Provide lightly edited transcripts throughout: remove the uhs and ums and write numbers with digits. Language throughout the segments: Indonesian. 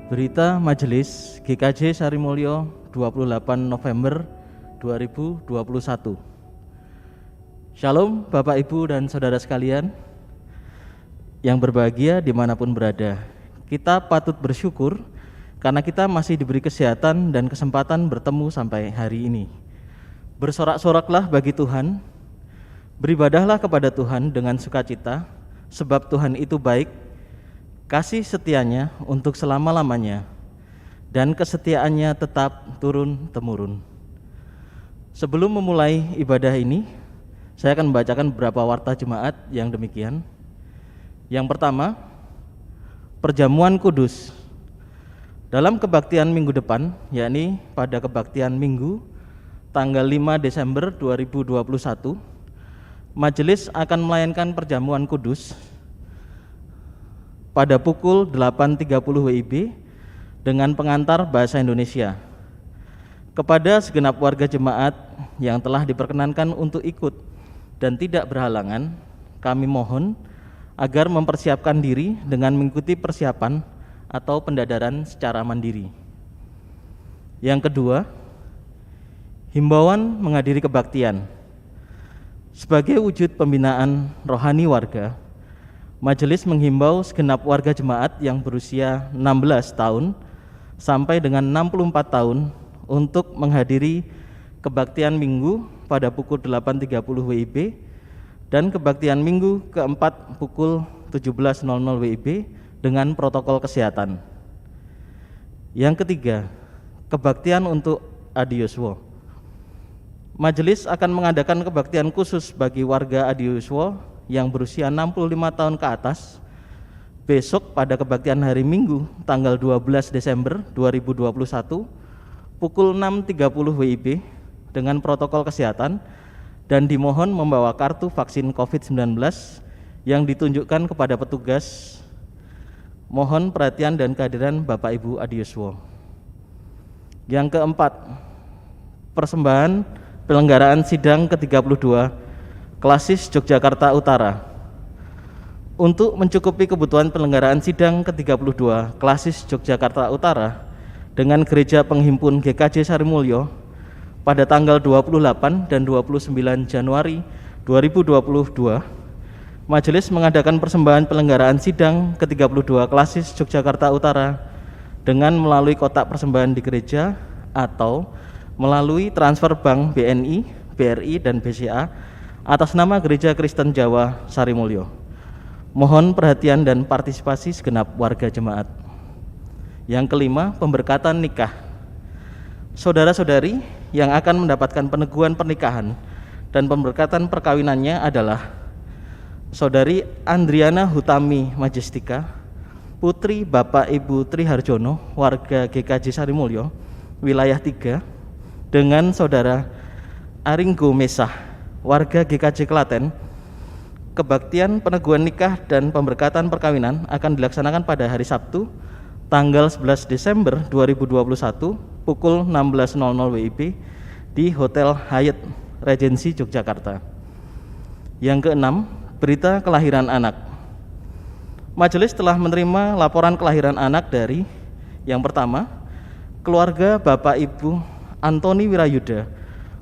Berita Majelis GKJ Sarimulyo 28 November 2021. Shalom Bapak Ibu dan Saudara sekalian yang berbahagia dimanapun berada. Kita patut bersyukur karena kita masih diberi kesehatan dan kesempatan bertemu sampai hari ini. Bersorak-soraklah bagi Tuhan, beribadahlah kepada Tuhan dengan sukacita, sebab Tuhan itu baik, kasih setianya untuk selama-lamanya, dan kesetiaannya tetap turun-temurun. Sebelum memulai ibadah ini, saya akan membacakan beberapa warta jemaat yang demikian. Yang pertama, perjamuan kudus. Dalam kebaktian minggu depan, yakni pada kebaktian minggu tanggal 5 Desember 2021, majelis akan melayangkan perjamuan kudus pada pukul 8.30 WIB dengan pengantar bahasa Indonesia. Kepada segenap warga jemaat yang telah diperkenankan untuk ikut dan tidak berhalangan, kami mohon agar mempersiapkan diri dengan mengikuti persiapan atau pendadaran secara mandiri. Yang kedua, himbauan menghadiri kebaktian. Sebagai wujud pembinaan rohani warga, majelis menghimbau segenap warga jemaat yang berusia 16 tahun sampai dengan 64 tahun untuk menghadiri kebaktian minggu pada pukul 8.30 WIB dan kebaktian minggu keempat pukul 17.00 WIB dengan protokol kesehatan. Yang ketiga, kebaktian untuk Adioswo. Majelis akan mengadakan kebaktian khusus bagi warga Adioswo yang berusia 65 tahun ke atas besok pada kebaktian hari Minggu tanggal 12 Desember 2021 pukul 6.30 WIB dengan protokol kesehatan, dan dimohon membawa kartu vaksin COVID-19 yang ditunjukkan kepada petugas. Mohon perhatian dan kehadiran Bapak Ibu Adioswo. Yang keempat, persembahan penyelenggaraan sidang ke-32 Klasis Yogyakarta Utara. Untuk mencukupi kebutuhan penyelenggaraan sidang ke-32 Klasis Yogyakarta Utara dengan Gereja Penghimpun GKJ Sarimulyo pada tanggal 28 dan 29 Januari 2022, majelis mengadakan persembahan penyelenggaraan sidang ke-32 Klasis Yogyakarta Utara dengan melalui kotak persembahan di gereja atau melalui transfer bank BNI, BRI, dan BCA atas nama Gereja Kristen Jawa Sarimulyo. Mohon perhatian dan partisipasi segenap warga jemaat. Yang kelima, pemberkatan nikah. Saudara-saudari yang akan mendapatkan peneguhan pernikahan dan pemberkatan perkawinannya adalah Saudari Andriana Hutami Majestika, putri Bapak Ibu Triharjono, warga GKJ Sarimulyo, wilayah 3, dengan Saudara Aringgo Mesah, warga GKJ Klaten. Kebaktian peneguhan nikah dan pemberkatan perkawinan akan dilaksanakan pada hari Sabtu tanggal 11 Desember 2021 pukul 16.00 WIB di Hotel Hyatt Regency Yogyakarta. Yang keenam, berita kelahiran anak. Majelis telah menerima laporan kelahiran anak dari yang pertama, keluarga Bapak Ibu Antoni Wirayuda,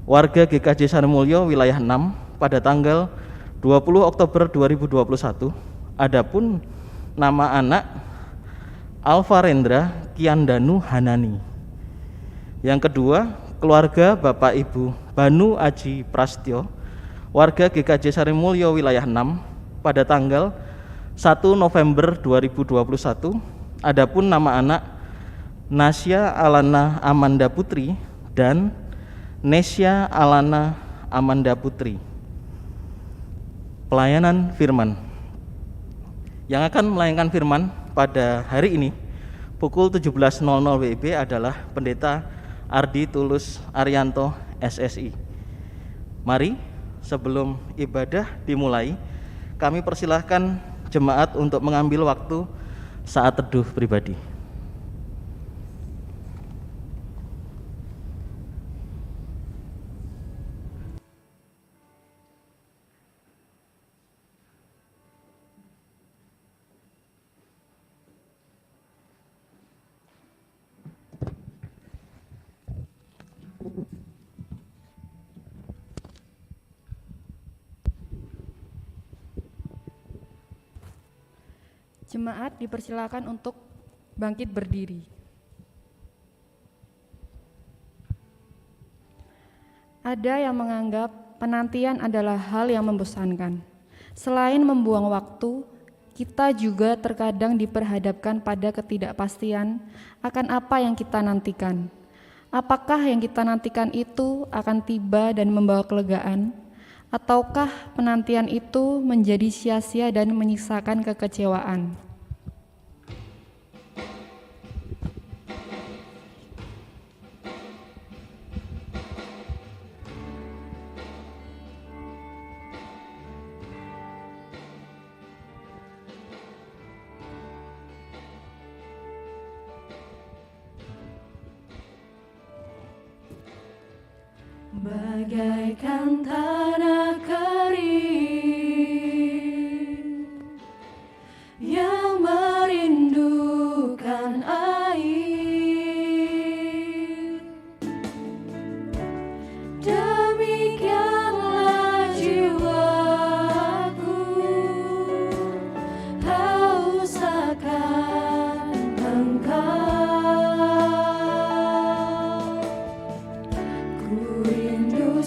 warga GKJ Sarimulyo wilayah 6 pada tanggal 20 Oktober 2021. Adapun nama anak Alvarendra Kiandanu Hanani. Yang kedua, keluarga Bapak Ibu Banu Aji Prastyo, warga GKJ Sarimulyo wilayah 6 pada tanggal 1 November 2021. Adapun nama anak Nasya Alana Amanda Putri dan Nesya Alana Amanda Putri. Pelayanan firman. Yang akan melayangkan firman pada hari ini pukul 17.00 WIB adalah Pendeta Ardi Tulus Arianto SSI. Mari sebelum ibadah dimulai, kami persilahkan jemaat untuk mengambil waktu saat teduh pribadi. Jemaat dipersilakan untuk bangkit berdiri. Ada yang menganggap penantian adalah hal yang membosankan. Selain membuang waktu, kita juga terkadang diperhadapkan pada ketidakpastian akan apa yang kita nantikan. Apakah yang kita nantikan itu akan tiba dan membawa kelegaan, ataukah penantian itu menjadi sia-sia dan menyisakan kekecewaan? Bagaikan tanah kering yang merindukan air, demikianlah jiwaku haus akan Engkau.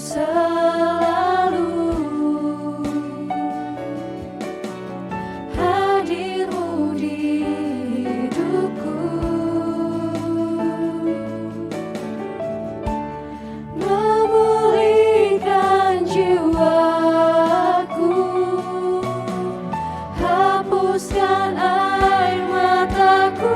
Selalu hadir-Mu di hidupku, memulihkan jiwaku, hapuskan air mataku.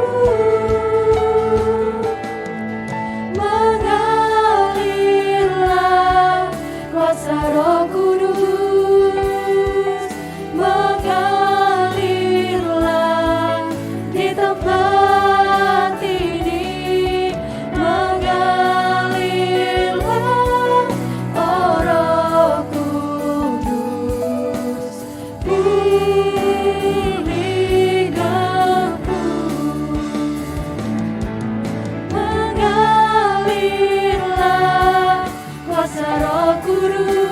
Roh Kudus, mengalirlah di tempat ini, mengalirlah, oh Roh Kudus, di hidupku, mengalirlah kuasa Roh Kudus.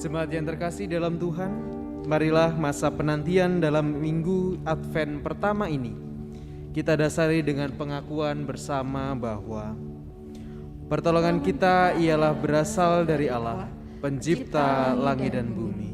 Jemaat yang terkasih dalam Tuhan, marilah masa penantian dalam minggu Advent pertama ini kita dasari dengan pengakuan bersama bahwa pertolongan kita ialah berasal dari Allah, Pencipta langit dan bumi.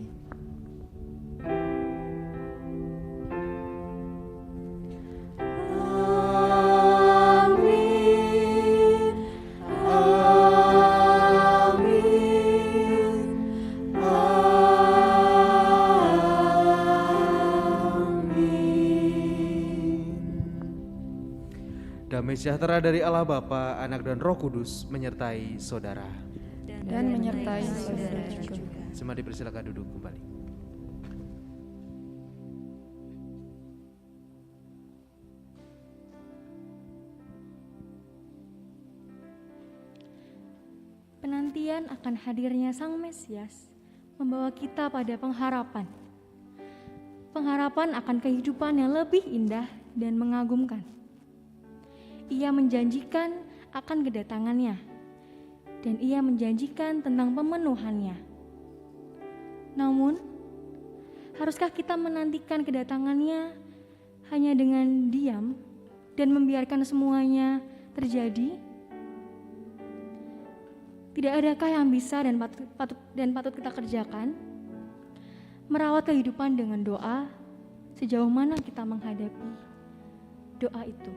Damai sejahtera dari Allah Bapa, Anak dan Roh Kudus menyertai saudara. Dan menyertai saudara juga. Semua dipersilakan duduk kembali. Penantian akan hadirnya Sang Mesias membawa kita pada pengharapan. Pengharapan akan kehidupan yang lebih indah dan mengagumkan. Ia menjanjikan akan kedatangannya, dan ia menjanjikan tentang pemenuhannya. Namun, haruskah kita menantikan kedatangannya hanya dengan diam dan membiarkan semuanya terjadi? Tidak adakah yang bisa dan patut kita kerjakan? Merawat kehidupan dengan doa, sejauh mana kita menghadapi doa itu?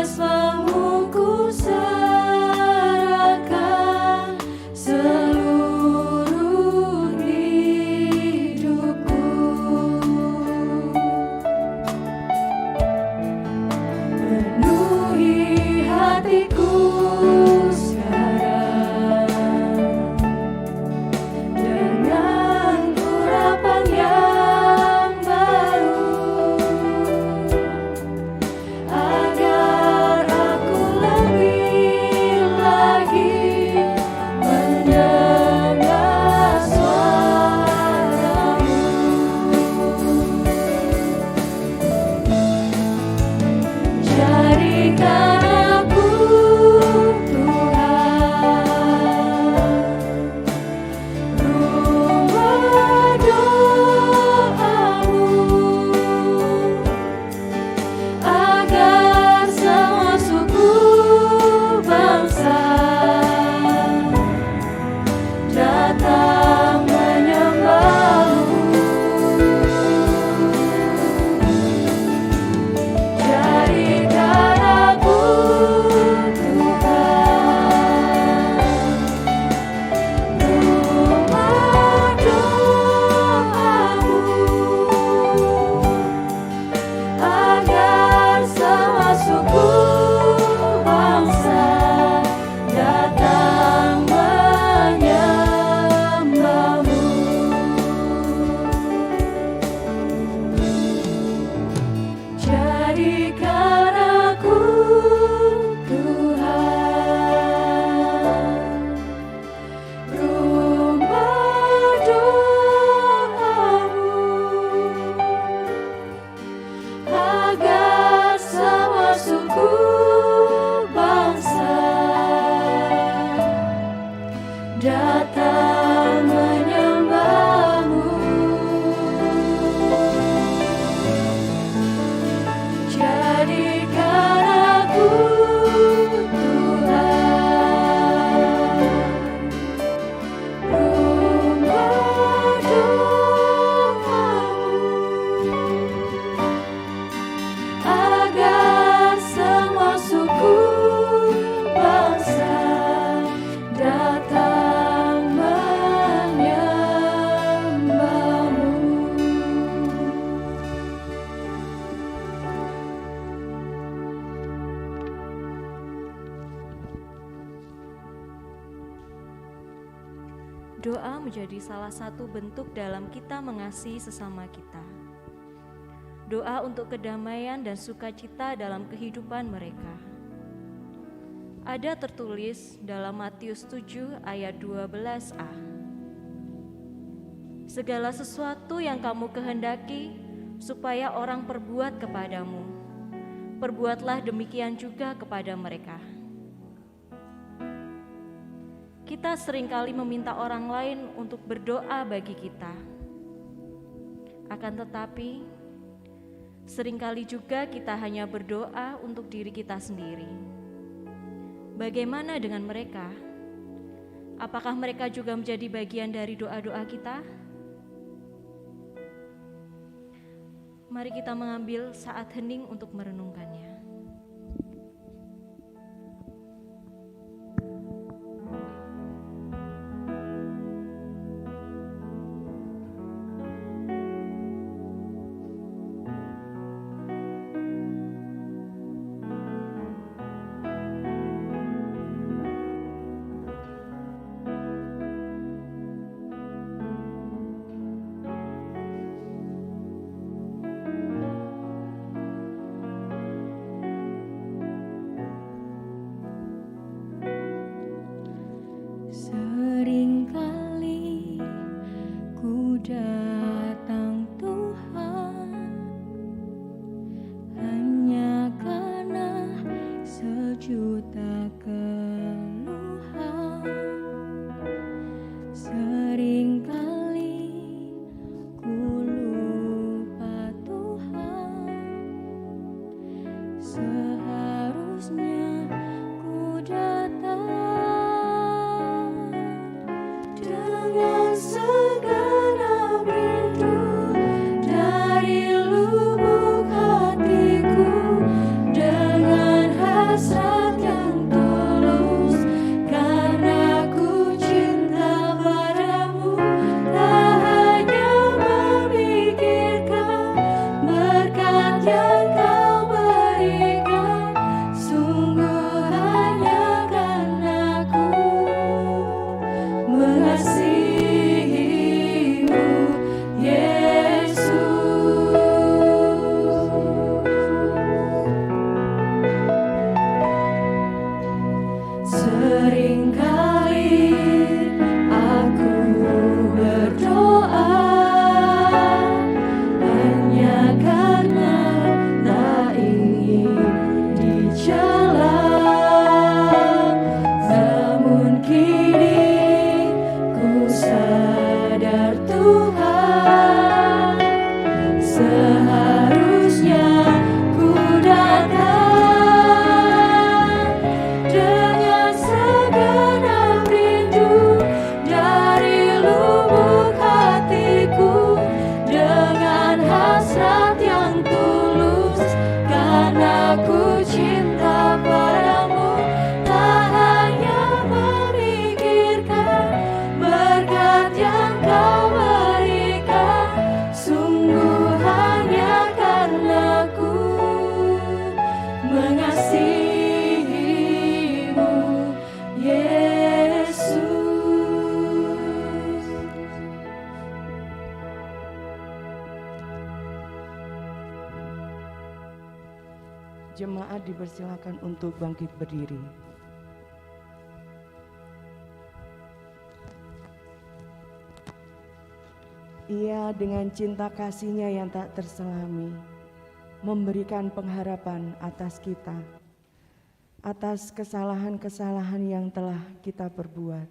Semua ku serahkan seluruh hidupku, penuhi hatiku sekarang dengan urapan yang baru, agar aku lebih lagi mendengar suara-Mu. Jadikan aku Tuhan, rumah doa-Mu, agar semua suku bangsa datang menyembah-Mu. Jadikan aku Tuhan, rumah doa-Mu, agar semua suku bangsa datang menyembah-Mu. Jadikan aku Tuhan, rumah doa-Mu, agar semua suku bangsa datang menyembah-Mu. Jadikan aku Tuhan, rumah doa-Mu, agar semua suku bangsa datang menyembah-Mu. Doa menjadi salah satu bentuk dalam kita mengasihi sesama kita. Doa untuk kedamaian dan sukacita dalam kehidupan mereka. Ada tertulis dalam Matius 7 ayat 12a. Segala sesuatu yang kamu kehendaki supaya orang perbuat kepadamu, perbuatlah demikian juga kepada mereka. Kita seringkali meminta orang lain untuk berdoa bagi kita. Akan tetapi, seringkali juga kita hanya berdoa untuk diri kita sendiri. Bagaimana dengan mereka? Apakah mereka juga menjadi bagian dari doa-doa kita? Mari kita mengambil saat hening untuk merenungkannya. Seringkali ku datang Tuhan, hanya karena sejuta keluhan. Seringkali ku lupa Tuhan, seharusnya ku datang dengan segenap rindu dari lubuk hatiku, dengan mengasihimu, Yesus. Jemaat dipersilakan untuk bangkit berdiri. Ia dengan cinta kasih-Nya yang tak terselami memberikan pengharapan atas kita, atas kesalahan-kesalahan yang telah kita perbuat.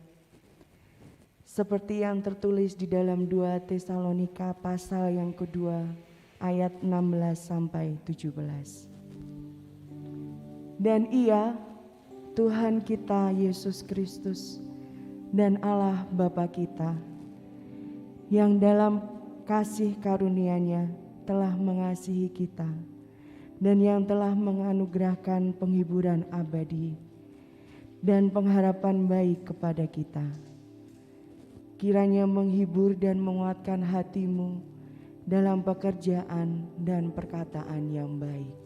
Seperti yang tertulis di dalam 2 Tesalonika pasal yang kedua ayat 16 sampai 17. Dan Ia, Tuhan kita Yesus Kristus dan Allah Bapa kita, yang dalam kasih karunia-Nya telah mengasihi kita dan yang telah menganugerahkan penghiburan abadi dan pengharapan baik kepada kita. Kiranya menghibur dan menguatkan hatimu dalam pekerjaan dan perkataan yang baik.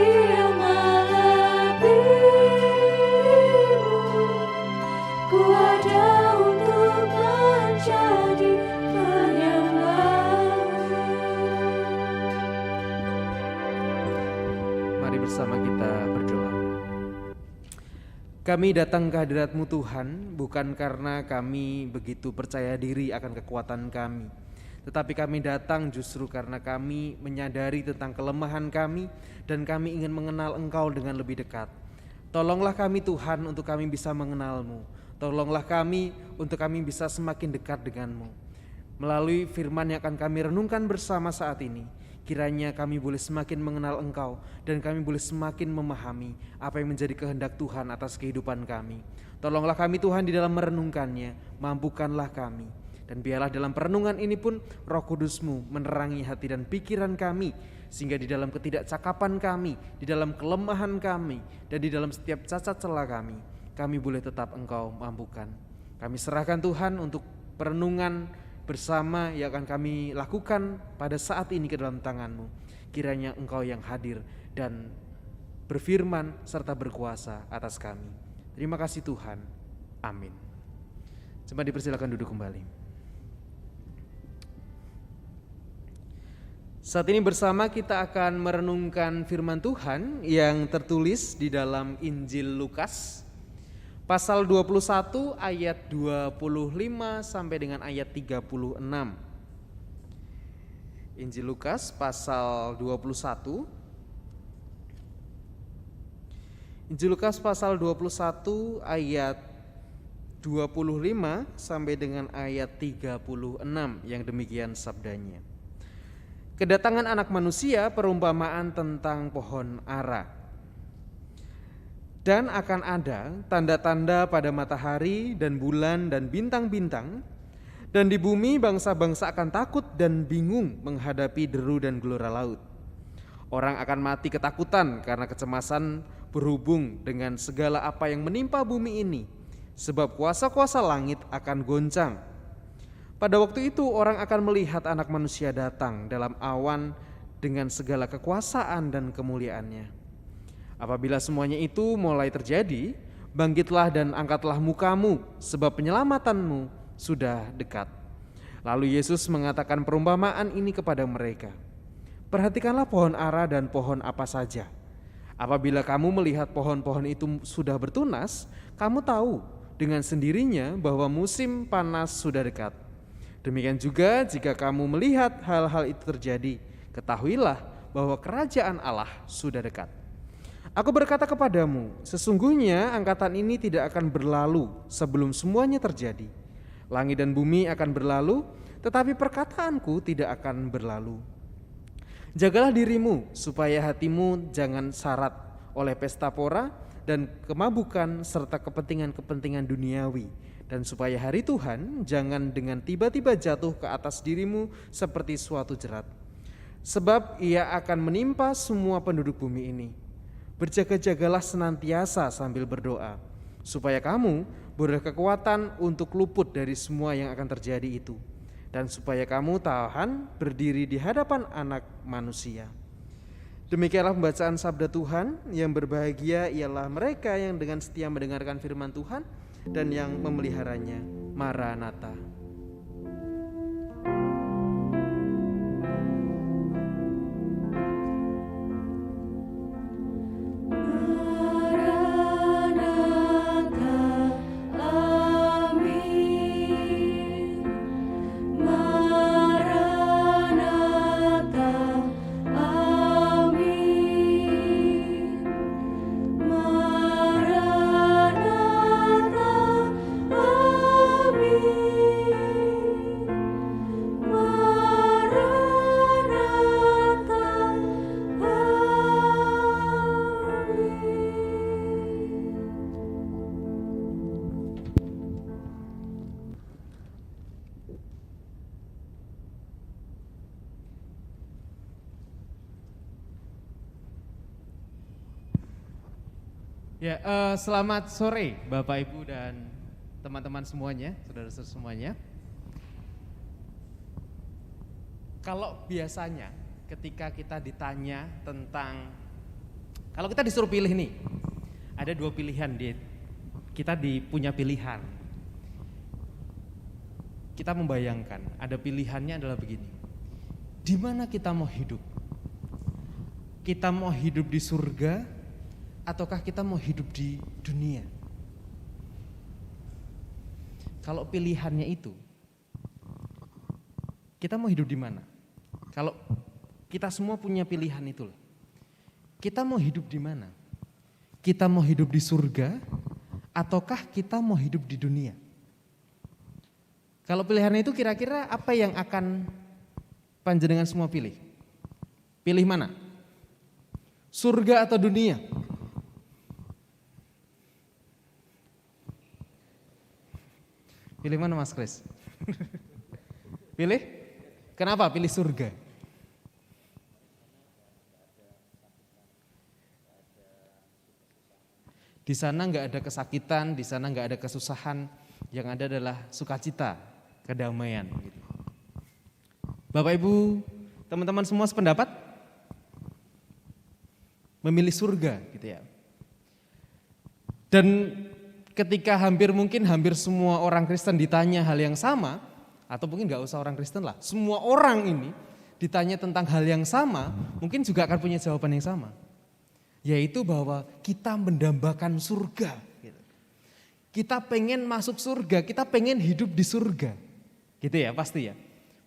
Dia melebihimu. Ku ada untuk menjadi penyembah. Mari bersama kita berdoa. Kami datang ke hadirat-Mu Tuhan, bukan karena kami begitu percaya diri akan kekuatan kami, tetapi kami datang justru karena kami menyadari tentang kelemahan kami dan kami ingin mengenal Engkau dengan lebih dekat. Tolonglah kami Tuhan untuk kami bisa mengenal-Mu. Tolonglah kami untuk kami bisa semakin dekat dengan-Mu. Melalui firman yang akan kami renungkan bersama saat ini, kiranya kami boleh semakin mengenal Engkau dan kami boleh semakin memahami apa yang menjadi kehendak Tuhan atas kehidupan kami. Tolonglah kami Tuhan di dalam merenungkannya, mampukanlah kami. Dan biarlah dalam perenungan ini pun Roh Kudus-Mu menerangi hati dan pikiran kami, sehingga di dalam ketidakcakapan kami, di dalam kelemahan kami, dan di dalam setiap cacat celah kami boleh tetap Engkau mampukan. Kami serahkan Tuhan untuk perenungan bersama yang akan kami lakukan pada saat ini ke dalam tangan-Mu. Kiranya Engkau yang hadir dan berfirman serta berkuasa atas kami. Terima kasih Tuhan. Amin. Coba dipersilakan duduk kembali. Saat ini bersama kita akan merenungkan firman Tuhan yang tertulis di dalam Injil Lukas pasal 21 ayat 25 sampai dengan ayat 36. Injil Lukas pasal 21. Injil Lukas pasal 21 ayat 25 sampai dengan ayat 36 yang demikian sabdanya. Kedatangan Anak Manusia, perumpamaan tentang pohon ara. Dan akan ada tanda-tanda pada matahari dan bulan dan bintang-bintang, dan di bumi bangsa-bangsa akan takut dan bingung menghadapi deru dan gelora laut. Orang akan mati ketakutan karena kecemasan berhubung dengan segala apa yang menimpa bumi ini, sebab kuasa-kuasa langit akan goncang. Pada waktu itu orang akan melihat Anak Manusia datang dalam awan dengan segala kekuasaan dan kemuliaannya. Apabila semuanya itu mulai terjadi, bangkitlah dan angkatlah mukamu, sebab penyelamatanmu sudah dekat. Lalu Yesus mengatakan perumpamaan ini kepada mereka. Perhatikanlah pohon ara dan pohon apa saja. Apabila kamu melihat pohon-pohon itu sudah bertunas, kamu tahu dengan sendirinya bahwa musim panas sudah dekat. Demikian juga jika kamu melihat hal-hal itu terjadi, ketahuilah bahwa kerajaan Allah sudah dekat. Aku berkata kepadamu, sesungguhnya angkatan ini tidak akan berlalu sebelum semuanya terjadi. Langit dan bumi akan berlalu, tetapi perkataanku tidak akan berlalu. Jagalah dirimu supaya hatimu jangan syarat oleh pesta pora dan kemabukan serta kepentingan-kepentingan duniawi, dan supaya hari Tuhan jangan dengan tiba-tiba jatuh ke atas dirimu seperti suatu jerat. Sebab ia akan menimpa semua penduduk bumi ini. Berjaga-jagalah senantiasa sambil berdoa, supaya kamu beroleh kekuatan untuk luput dari semua yang akan terjadi itu, dan supaya kamu tahan berdiri di hadapan Anak Manusia. Demikianlah pembacaan sabda Tuhan. Yang berbahagia ialah mereka yang dengan setia mendengarkan firman Tuhan dan yang memeliharanya. Maranatha. Ya, selamat sore Bapak Ibu dan teman-teman semuanya, saudara-saudara semuanya. Kalau biasanya ketika kita ditanya tentang Kalau kita disuruh pilih nih, ada dua pilihan, kita punya pilihan. Kita membayangkan, ada pilihannya adalah begini. Di mana kita mau hidup? Kita mau hidup di surga, ataukah kita mau hidup di dunia? Kalau pilihannya itu, kita mau hidup di mana? Kalau kita semua punya pilihan itu, kita mau hidup di mana? Kita mau hidup di surga, ataukah kita mau hidup di dunia? Kalau pilihannya itu kira-kira apa yang akan panjenengan semua pilih? Pilih mana? Surga atau dunia? Pilih mana Mas Kris? Pilih? Kenapa pilih surga? Di sana nggak ada kesakitan, di sana nggak ada kesusahan, yang ada adalah sukacita, kedamaian. Bapak Ibu, teman-teman semua sependapat? Memilih surga gitu ya. Dan ketika hampir semua orang Kristen ditanya hal yang sama, atau mungkin nggak usah orang Kristen lah, semua orang ini ditanya tentang hal yang sama, mungkin juga akan punya jawaban yang sama. Yaitu bahwa kita mendambakan surga. Kita pengen masuk surga, kita pengen hidup di surga. Gitu ya, pasti ya.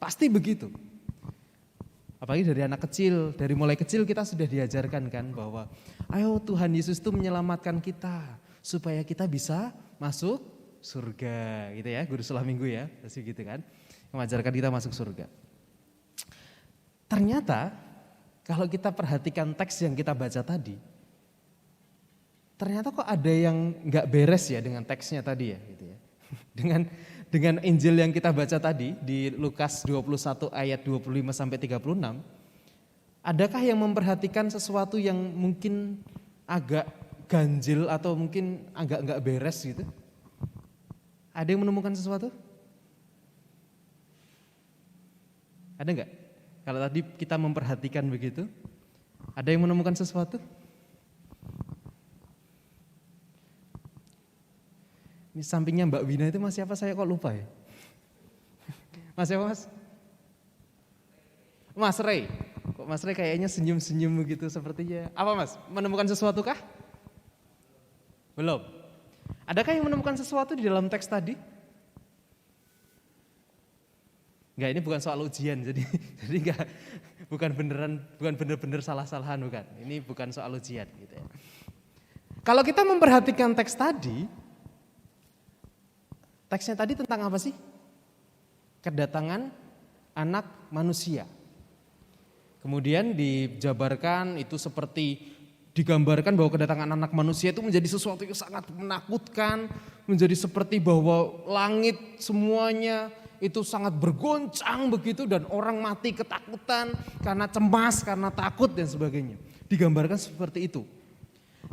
Pasti begitu. Apalagi dari anak kecil, dari mulai kecil kita sudah diajarkan kan bahwa ayo Tuhan Yesus itu menyelamatkan kita supaya kita bisa masuk surga gitu ya. Guru sekolah minggu ya, pasti gitu kan. Mengajarkan kita masuk surga. Ternyata kalau kita perhatikan teks yang kita baca tadi, ternyata kok ada yang nggak beres ya dengan teksnya tadi ya, gitu ya. Dengan Injil yang kita baca tadi di Lukas 21 ayat 25 sampai 36, adakah yang memperhatikan sesuatu yang mungkin agak ganjil atau mungkin agak nggak beres gitu? Ada yang menemukan sesuatu? Ada nggak? Kalau tadi kita memperhatikan begitu, ada yang menemukan sesuatu? Ini sampingnya Mbak Wina itu Mas siapa, saya kok lupa ya? Mas siapa Mas? Mas Rey. Kok Mas Rey kayaknya senyum-senyum begitu sepertinya. Apa Mas? Menemukan sesuatu kah? Belum. Adakah yang menemukan sesuatu di dalam teks tadi? Enggak, ini bukan soal ujian, jadi enggak, bukan bener-bener salah-salahan, bukan. Ini bukan soal ujian gitu ya. Kalau kita memperhatikan teks tadi, teksnya tadi tentang apa sih? Kedatangan anak manusia. Kemudian dijabarkan itu seperti digambarkan bahwa kedatangan anak manusia itu menjadi sesuatu yang sangat menakutkan, menjadi seperti bahwa langit semuanya itu sangat bergoncang begitu dan orang mati ketakutan karena cemas, karena takut dan sebagainya. Digambarkan seperti itu.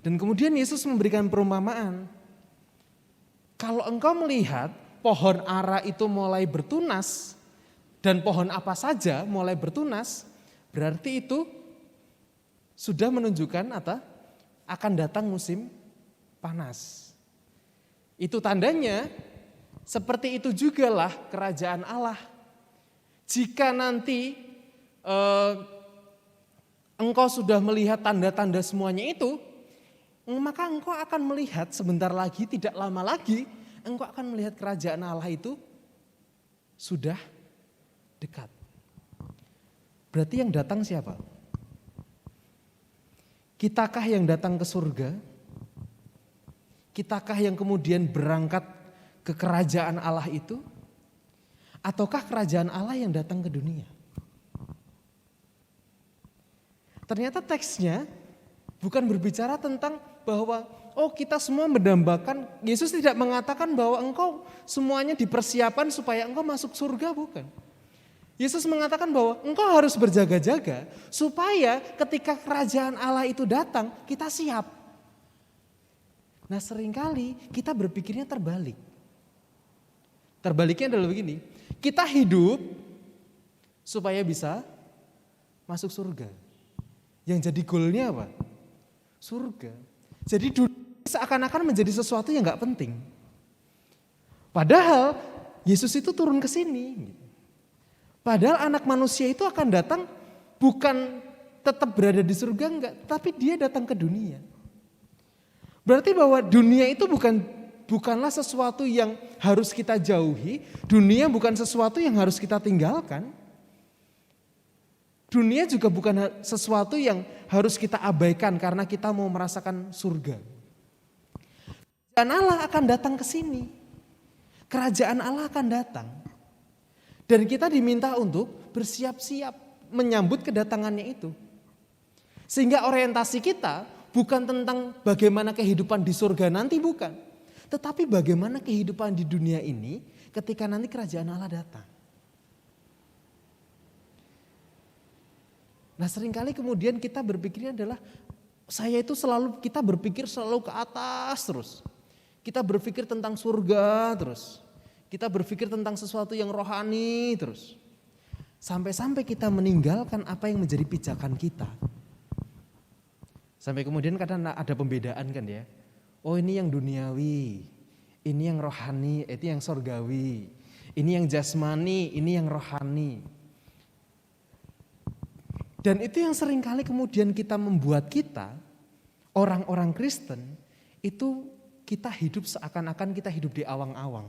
Dan kemudian Yesus memberikan perumpamaan. Kalau engkau melihat pohon ara itu mulai bertunas dan pohon apa saja mulai bertunas, berarti itu sudah menunjukkan akan datang musim panas. Itu tandanya seperti itu jugalah kerajaan Allah. Jika nanti engkau sudah melihat tanda-tanda semuanya itu, maka engkau akan melihat sebentar lagi, tidak lama lagi, engkau akan melihat kerajaan Allah itu sudah dekat. Berarti yang datang siapa? Kitakah yang datang ke surga? Kitakah yang kemudian berangkat ke kerajaan Allah itu? Ataukah kerajaan Allah yang datang ke dunia? Ternyata teksnya bukan berbicara tentang bahwa kita semua mendambakan. Yesus tidak mengatakan bahwa engkau semuanya dipersiapkan supaya engkau masuk surga, bukan. Yesus mengatakan bahwa engkau harus berjaga-jaga supaya ketika kerajaan Allah itu datang, kita siap. Nah, seringkali kita berpikirnya terbalik. Terbaliknya adalah begini, kita hidup supaya bisa masuk surga. Yang jadi goalnya apa? surga. Jadi dunia seakan-akan menjadi sesuatu yang gak penting. Padahal Yesus itu turun ke sini. Padahal anak manusia itu akan datang bukan tetap berada di surga enggak, tapi dia datang ke dunia. Berarti bahwa dunia itu bukanlah sesuatu yang harus kita jauhi, dunia bukan sesuatu yang harus kita tinggalkan. Dunia juga bukan sesuatu yang harus kita abaikan karena kita mau merasakan surga. Kerajaan Allah akan datang ke sini. Kerajaan Allah akan datang. Dan kita diminta untuk bersiap-siap menyambut kedatangannya itu. Sehingga orientasi kita bukan tentang bagaimana kehidupan di surga nanti, bukan. Tetapi bagaimana kehidupan di dunia ini ketika nanti kerajaan Allah datang. Nah seringkali kemudian kita berpikirnya adalah kita berpikir selalu ke atas terus. Kita berpikir tentang surga terus. Kita berpikir tentang sesuatu yang rohani terus. Sampai-sampai kita meninggalkan apa yang menjadi pijakan kita. Sampai kemudian kadang ada pembedaan kan ya. Oh ini yang duniawi, ini yang rohani, itu yang sorgawi. Ini yang jasmani, ini yang rohani. Dan itu yang seringkali kemudian kita membuat kita, orang-orang Kristen, itu kita hidup seakan-akan kita hidup di awang-awang.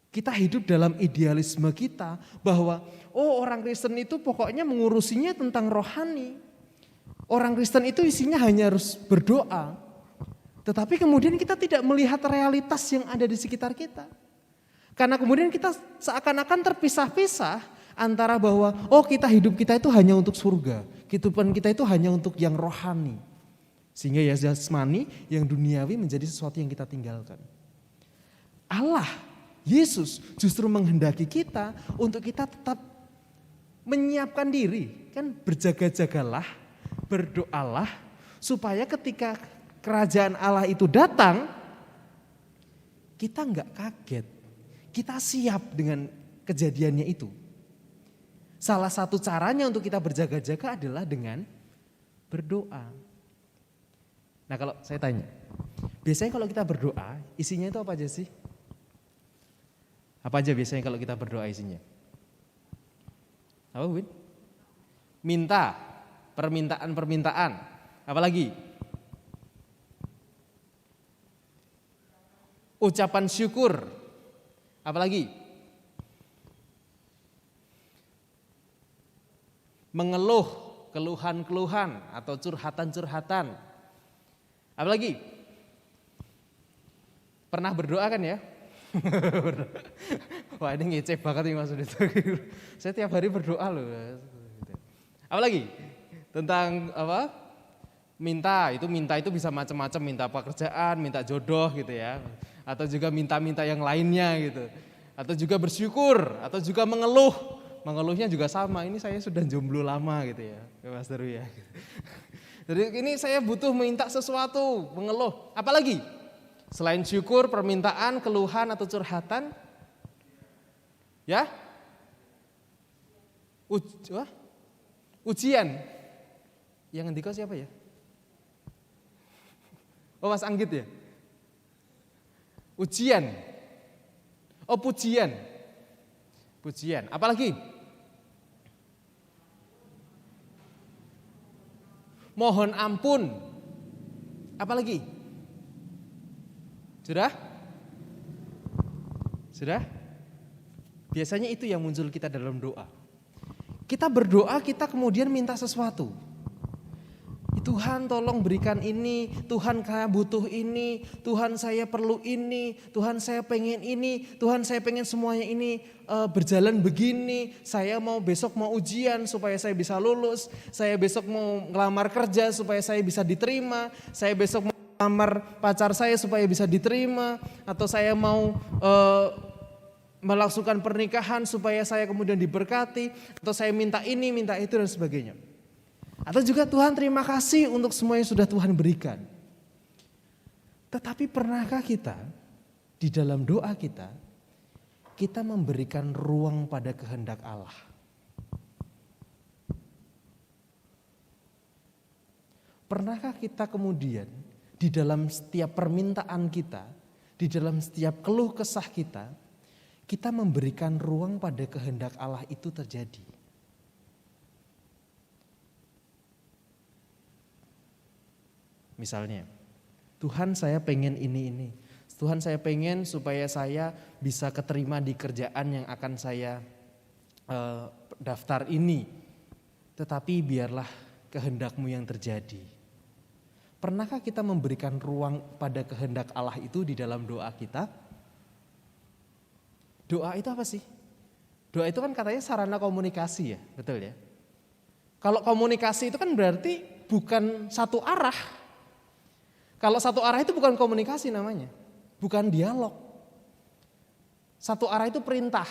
Kita hidup dalam idealisme kita bahwa orang Kristen itu pokoknya mengurusinya tentang rohani. Orang Kristen itu isinya hanya harus berdoa. Tetapi kemudian kita tidak melihat realitas yang ada di sekitar kita. Karena kemudian kita seakan-akan terpisah-pisah antara bahwa hidup kita itu hanya untuk surga. Kehidupan kita itu hanya untuk yang rohani. Sehingga ya jasmani, yang duniawi menjadi sesuatu yang kita tinggalkan. Allah, Yesus justru menghendaki kita untuk kita tetap menyiapkan diri. Kan berjaga-jagalah, berdoalah supaya ketika kerajaan Allah itu datang, kita enggak kaget. Kita siap dengan kejadiannya itu. Salah satu caranya untuk kita berjaga-jaga adalah dengan berdoa. Nah kalau saya tanya, biasanya kalau kita berdoa isinya itu apa aja sih? Apa aja biasanya kalau kita berdoa isinya? Apa Win? Minta, permintaan. Apalagi? Ucapan syukur. Apalagi? Mengeluh, keluhan-keluhan atau curhatan-curhatan. Apalagi? Pernah berdoa kan ya? Wah ini ngeceh banget nih Mas Udito. Saya tiap hari berdoa loh. Apalagi? Tentang apa? Minta itu bisa macam-macam, minta pekerjaan, minta jodoh gitu ya. Atau juga minta-minta yang lainnya gitu. Atau juga bersyukur, atau juga mengeluh. Mengeluhnya juga sama, ini saya sudah jomblo lama gitu ya, Mas Daru ya. Jadi ini saya butuh minta sesuatu, mengeluh. Apalagi? Selain syukur, permintaan, keluhan atau curhatan, ya? Ujian. Yang ngendika siapa ya? Oh Mas Anggit ya? Ujian. Oh pujian. Pujian. Apalagi? Mohon ampun. Apalagi? Sudah? Sudah? Biasanya itu yang muncul kita dalam doa. Kita berdoa, kita kemudian minta sesuatu. Tuhan tolong berikan ini, Tuhan saya butuh ini, Tuhan saya perlu ini, Tuhan saya pengen ini, Tuhan saya pengen semuanya ini berjalan begini, saya besok mau ujian supaya saya bisa lulus, saya besok mau ngelamar kerja supaya saya bisa diterima, saya besok mau ngelamar pacar saya supaya bisa diterima, atau saya mau melangsungkan pernikahan supaya saya kemudian diberkati, atau saya minta ini, minta itu dan sebagainya. Atau juga Tuhan terima kasih untuk semua yang sudah Tuhan berikan. Tetapi pernahkah kita di dalam doa kita memberikan ruang pada kehendak Allah? Pernahkah kita kemudian di dalam setiap permintaan kita, di dalam setiap keluh kesah kita memberikan ruang pada kehendak Allah itu terjadi? Misalnya, Tuhan saya pengen ini. Tuhan saya pengen supaya saya bisa keterima di kerjaan yang akan saya daftar ini. Tetapi biarlah kehendak-Mu yang terjadi. Pernahkah kita memberikan ruang pada kehendak Allah itu di dalam doa kita? Doa itu apa sih? Doa itu kan katanya sarana komunikasi ya, betul ya? Kalau komunikasi itu kan berarti bukan satu arah. Kalau satu arah itu bukan komunikasi namanya, bukan dialog. Satu arah itu perintah.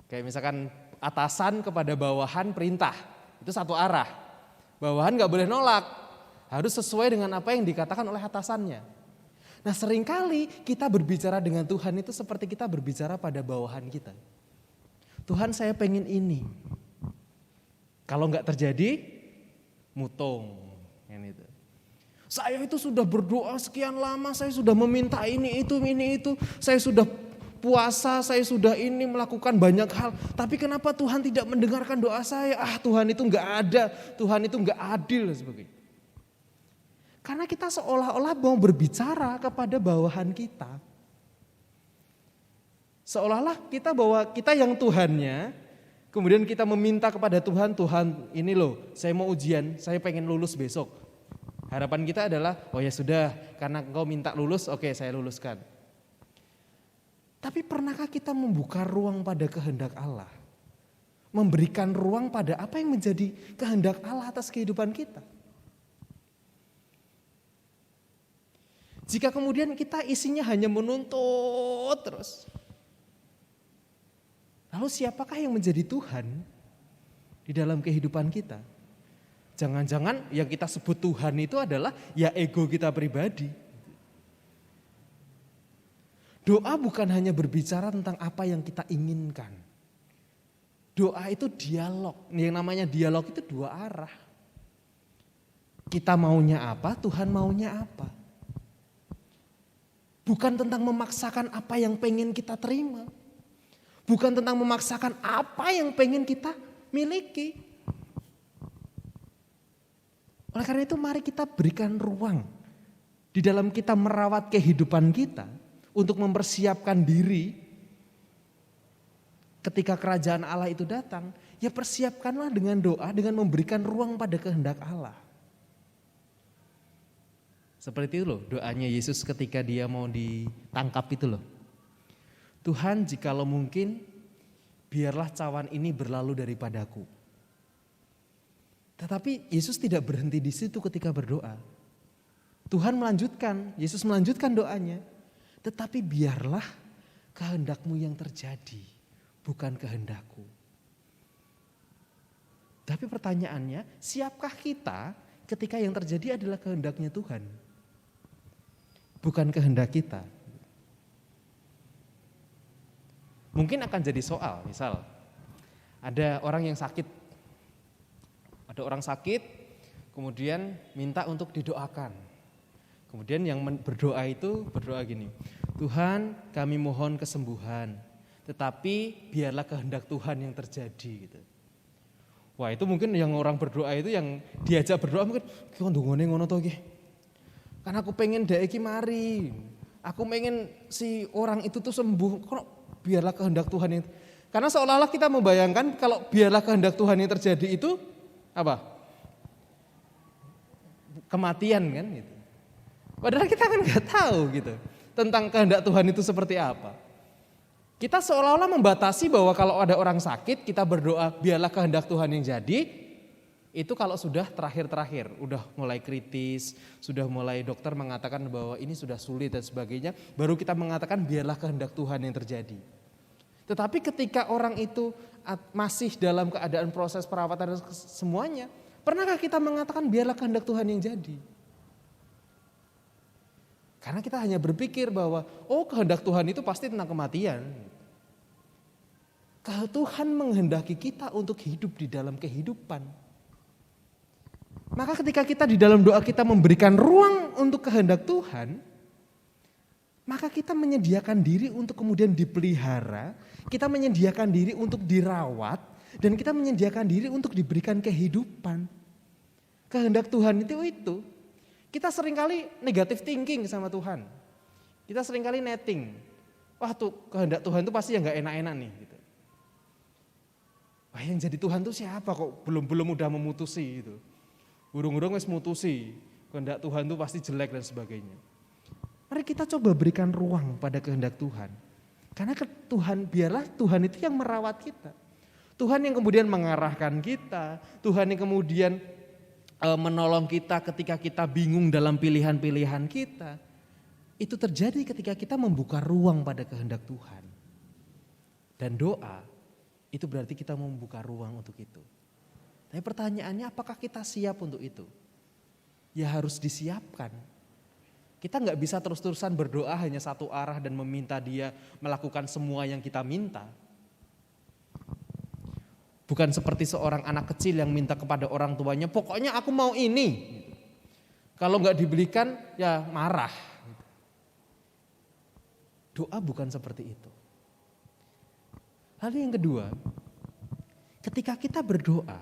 Kayak misalkan atasan kepada bawahan perintah, itu satu arah. Bawahan gak boleh nolak, harus sesuai dengan apa yang dikatakan oleh atasannya. Nah seringkali kita berbicara dengan Tuhan itu seperti kita berbicara pada bawahan kita. Tuhan saya pengen ini. Kalau gak terjadi, mutong. Yang itu. Saya itu sudah berdoa sekian lama, saya sudah meminta ini itu, saya sudah puasa, saya sudah ini melakukan banyak hal. Tapi kenapa Tuhan tidak mendengarkan doa saya? Tuhan itu enggak ada, Tuhan itu enggak adil dan sebagainya. Karena kita seolah-olah mau berbicara kepada bawahan kita. Seolah-olah kita bahwa kita yang Tuhannya, kemudian kita meminta kepada Tuhan, Tuhan ini loh saya mau ujian, saya pengen lulus besok. Harapan kita adalah, oh ya sudah, karena engkau minta lulus, oke saya luluskan. Tapi pernahkah kita membuka ruang pada kehendak Allah? Memberikan ruang pada apa yang menjadi kehendak Allah atas kehidupan kita? Jika kemudian kita isinya hanya menuntut terus. Lalu siapakah yang menjadi Tuhan di dalam kehidupan kita? Jangan-jangan yang kita sebut Tuhan itu adalah ya ego kita pribadi. Doa bukan hanya berbicara tentang apa yang kita inginkan. Doa itu dialog. Yang namanya dialog itu dua arah. Kita maunya apa, Tuhan maunya apa. Bukan tentang memaksakan apa yang pengen kita terima. Bukan tentang memaksakan apa yang pengen kita miliki. Oleh karena itu mari kita berikan ruang di dalam kita merawat kehidupan kita untuk mempersiapkan diri ketika kerajaan Allah itu datang. Ya persiapkanlah dengan doa, dengan memberikan ruang pada kehendak Allah. Seperti itu loh doanya Yesus ketika dia mau ditangkap itu loh. Tuhan jikalau mungkin biarlah cawan ini berlalu daripadaku. Tetapi Yesus tidak berhenti di situ ketika berdoa. Tuhan melanjutkan, Yesus melanjutkan doanya. Tetapi biarlah kehendak-Mu yang terjadi, bukan kehendak-Ku. Tapi pertanyaannya, siapkah kita ketika yang terjadi adalah kehendak-Nya Tuhan? Bukan kehendak kita. Mungkin akan jadi soal, misal ada orang yang sakit. Ada orang sakit, kemudian minta untuk didoakan. Kemudian yang berdoa itu berdoa gini, Tuhan kami mohon kesembuhan, tetapi biarlah kehendak Tuhan yang terjadi. Gitu. Wah itu mungkin yang orang berdoa itu yang diajak berdoa mungkin, ngono to iki. Karena aku pengen dhek iki mari, aku pengen si orang itu tuh sembuh, kok biarlah kehendak Tuhan yang. Karena seolah-olah kita membayangkan kalau biarlah kehendak Tuhan yang terjadi itu apa? Kematian kan gitu. Padahal kita kan nggak tahu gitu tentang kehendak Tuhan itu seperti apa. Kita seolah-olah membatasi bahwa kalau ada orang sakit kita berdoa biarlah kehendak Tuhan yang jadi. Itu kalau sudah terakhir-terakhir, udah mulai kritis, sudah mulai dokter mengatakan bahwa ini sudah sulit dan sebagainya, baru kita mengatakan biarlah kehendak Tuhan yang terjadi. Tetapi ketika orang itu masih dalam keadaan proses perawatan dan semuanya, pernahkah kita mengatakan biarlah kehendak Tuhan yang jadi? Karena kita hanya berpikir bahwa kehendak Tuhan itu pasti tentang kematian. Tuhan menghendaki kita untuk hidup di dalam kehidupan. Maka ketika kita di dalam doa kita memberikan ruang untuk kehendak Tuhan, maka kita menyediakan diri untuk kemudian dipelihara, kita menyediakan diri untuk dirawat, dan kita menyediakan diri untuk diberikan kehidupan. Kehendak Tuhan itu. Kita seringkali negative thinking sama Tuhan. Kita seringkali netting. Wah tuh kehendak Tuhan itu pasti yang gak enak-enak nih. Gitu. Wah yang jadi Tuhan tuh siapa kok belum udah memutusi itu. Urung-urung wis mutusi, kehendak Tuhan itu pasti jelek dan sebagainya. Mari kita coba berikan ruang pada kehendak Tuhan. Karena biarlah Tuhan itu yang merawat kita. Tuhan yang kemudian mengarahkan kita, Tuhan yang kemudian menolong kita ketika kita bingung dalam pilihan-pilihan kita. Itu terjadi ketika kita membuka ruang pada kehendak Tuhan. Dan doa, itu berarti kita membuka ruang untuk itu. Tapi pertanyaannya apakah kita siap untuk itu? Ya harus disiapkan. Kita nggak bisa terus-terusan berdoa hanya satu arah dan meminta Dia melakukan semua yang kita minta. Bukan seperti seorang anak kecil yang minta kepada orang tuanya, pokoknya aku mau ini. Kalau nggak dibelikan ya marah. Doa bukan seperti itu. Lalu yang kedua, ketika kita berdoa,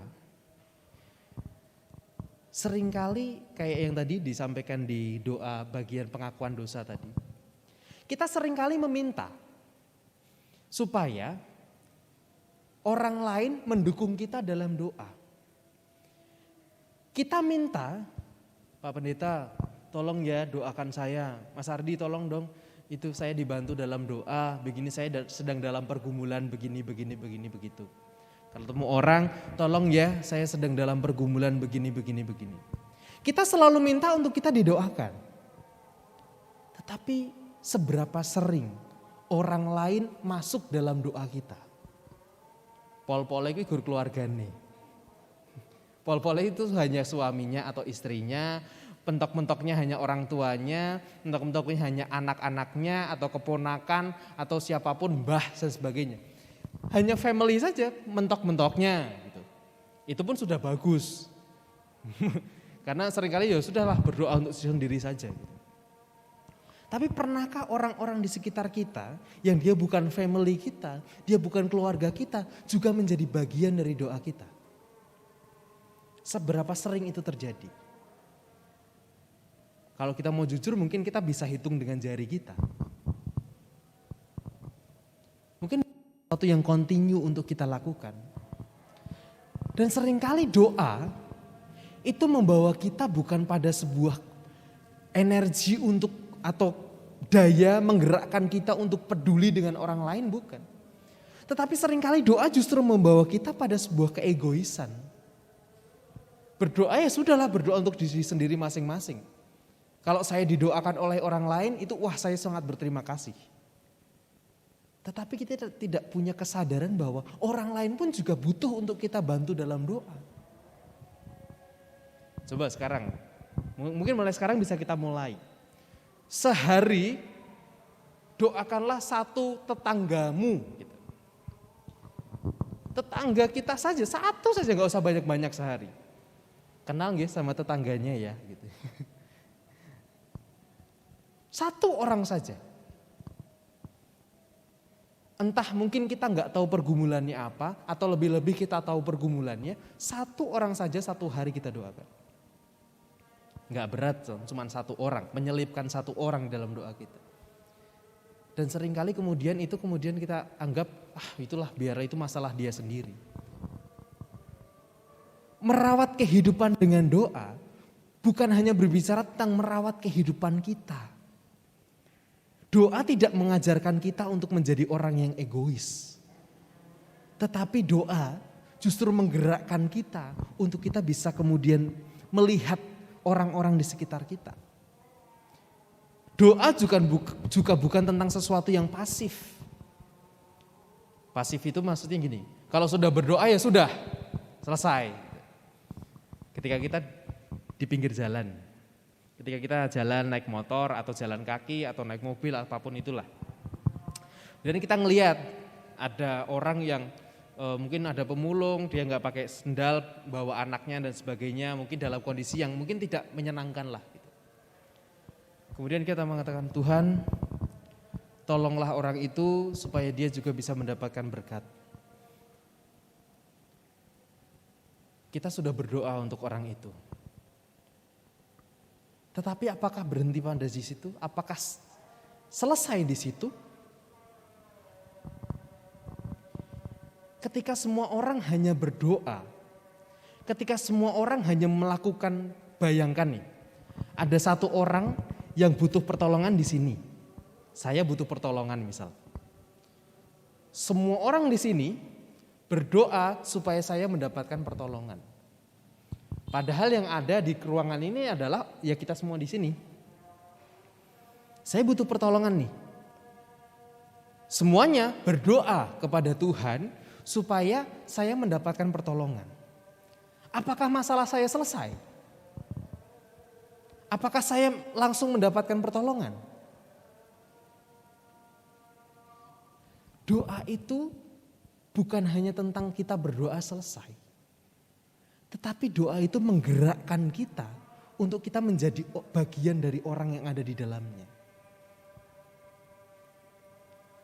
seringkali kayak yang tadi disampaikan di doa bagian pengakuan dosa tadi. Kita seringkali meminta supaya orang lain mendukung kita dalam doa. Kita minta, Pak Pendeta tolong ya doakan saya. Mas Ardi tolong dong, itu saya dibantu dalam doa, begini saya sedang dalam pergumulan begini begitu. Kalau ketemu orang, tolong ya saya sedang dalam pergumulan begini. Kita selalu minta untuk kita didoakan. Tetapi seberapa sering orang lain masuk dalam doa kita? Pol-pole itu guru keluargane. Pol-pole itu hanya suaminya atau istrinya, pentok-mentoknya hanya orang tuanya, pentok-mentoknya hanya anak-anaknya atau keponakan atau siapapun, mbah dan sebagainya. Hanya family saja mentok-mentoknya gitu. Itu pun sudah bagus. Karena seringkali ya sudahlah berdoa untuk sendiri saja gitu. Tapi pernahkah orang-orang di sekitar kita yang dia bukan family kita, dia bukan keluarga kita, juga menjadi bagian dari doa kita? Seberapa sering itu terjadi? Kalau kita mau jujur mungkin kita bisa hitung dengan jari kita. Mungkin sesuatu yang kontinu untuk kita lakukan. Dan seringkali doa itu membawa kita bukan pada sebuah energi untuk atau daya menggerakkan kita untuk peduli dengan orang lain, bukan. Tetapi seringkali doa justru membawa kita pada sebuah keegoisan. Berdoa ya sudahlah, berdoa untuk diri sendiri masing-masing. Kalau saya didoakan oleh orang lain itu wah saya sangat berterima kasih. Tetapi kita tidak punya kesadaran bahwa orang lain pun juga butuh untuk kita bantu dalam doa. Coba sekarang, mungkin mulai sekarang bisa kita mulai. Sehari doakanlah satu tetanggamu. Gitu. Tetangga kita saja, satu saja gak usah banyak-banyak sehari. Kenal nggih sama tetangganya ya. Gitu. Satu orang saja. Entah mungkin kita nggak tahu pergumulannya apa, atau lebih-lebih kita tahu pergumulannya, satu orang saja satu hari kita doakan. Nggak berat, cuma satu orang, menyelipkan satu orang dalam doa kita. Dan seringkali kemudian kita anggap, itulah biar itu masalah dia sendiri. Merawat kehidupan dengan doa, bukan hanya berbicara tentang merawat kehidupan kita. Doa tidak mengajarkan kita untuk menjadi orang yang egois. Tetapi doa justru menggerakkan kita untuk kita bisa kemudian melihat orang-orang di sekitar kita. Doa juga bukan tentang sesuatu yang pasif. Pasif itu maksudnya gini, kalau sudah berdoa ya sudah, selesai. Ketika kita di pinggir jalan, ketika kita jalan naik motor atau jalan kaki atau naik mobil apapun itulah. Dan kita ngelihat ada orang yang mungkin ada pemulung, dia nggak pakai sendal, bawa anaknya dan sebagainya, mungkin dalam kondisi yang mungkin tidak menyenangkan lah. Gitu. Kemudian kita mengatakan, Tuhan tolonglah orang itu supaya dia juga bisa mendapatkan berkat. Kita sudah berdoa untuk orang itu. Tetapi apakah berhenti pada di situ? Apakah selesai di situ? Ketika semua orang hanya berdoa, ketika semua orang hanya melakukan, bayangkan nih, ada satu orang yang butuh pertolongan di sini. Saya butuh pertolongan misal. Semua orang di sini berdoa supaya saya mendapatkan pertolongan. Padahal yang ada di ruangan ini adalah ya kita semua di sini. Saya butuh pertolongan nih. Semuanya berdoa kepada Tuhan supaya saya mendapatkan pertolongan. Apakah masalah saya selesai? Apakah saya langsung mendapatkan pertolongan? Doa itu bukan hanya tentang kita berdoa selesai. Tetapi doa itu menggerakkan kita untuk kita menjadi bagian dari orang yang ada di dalamnya.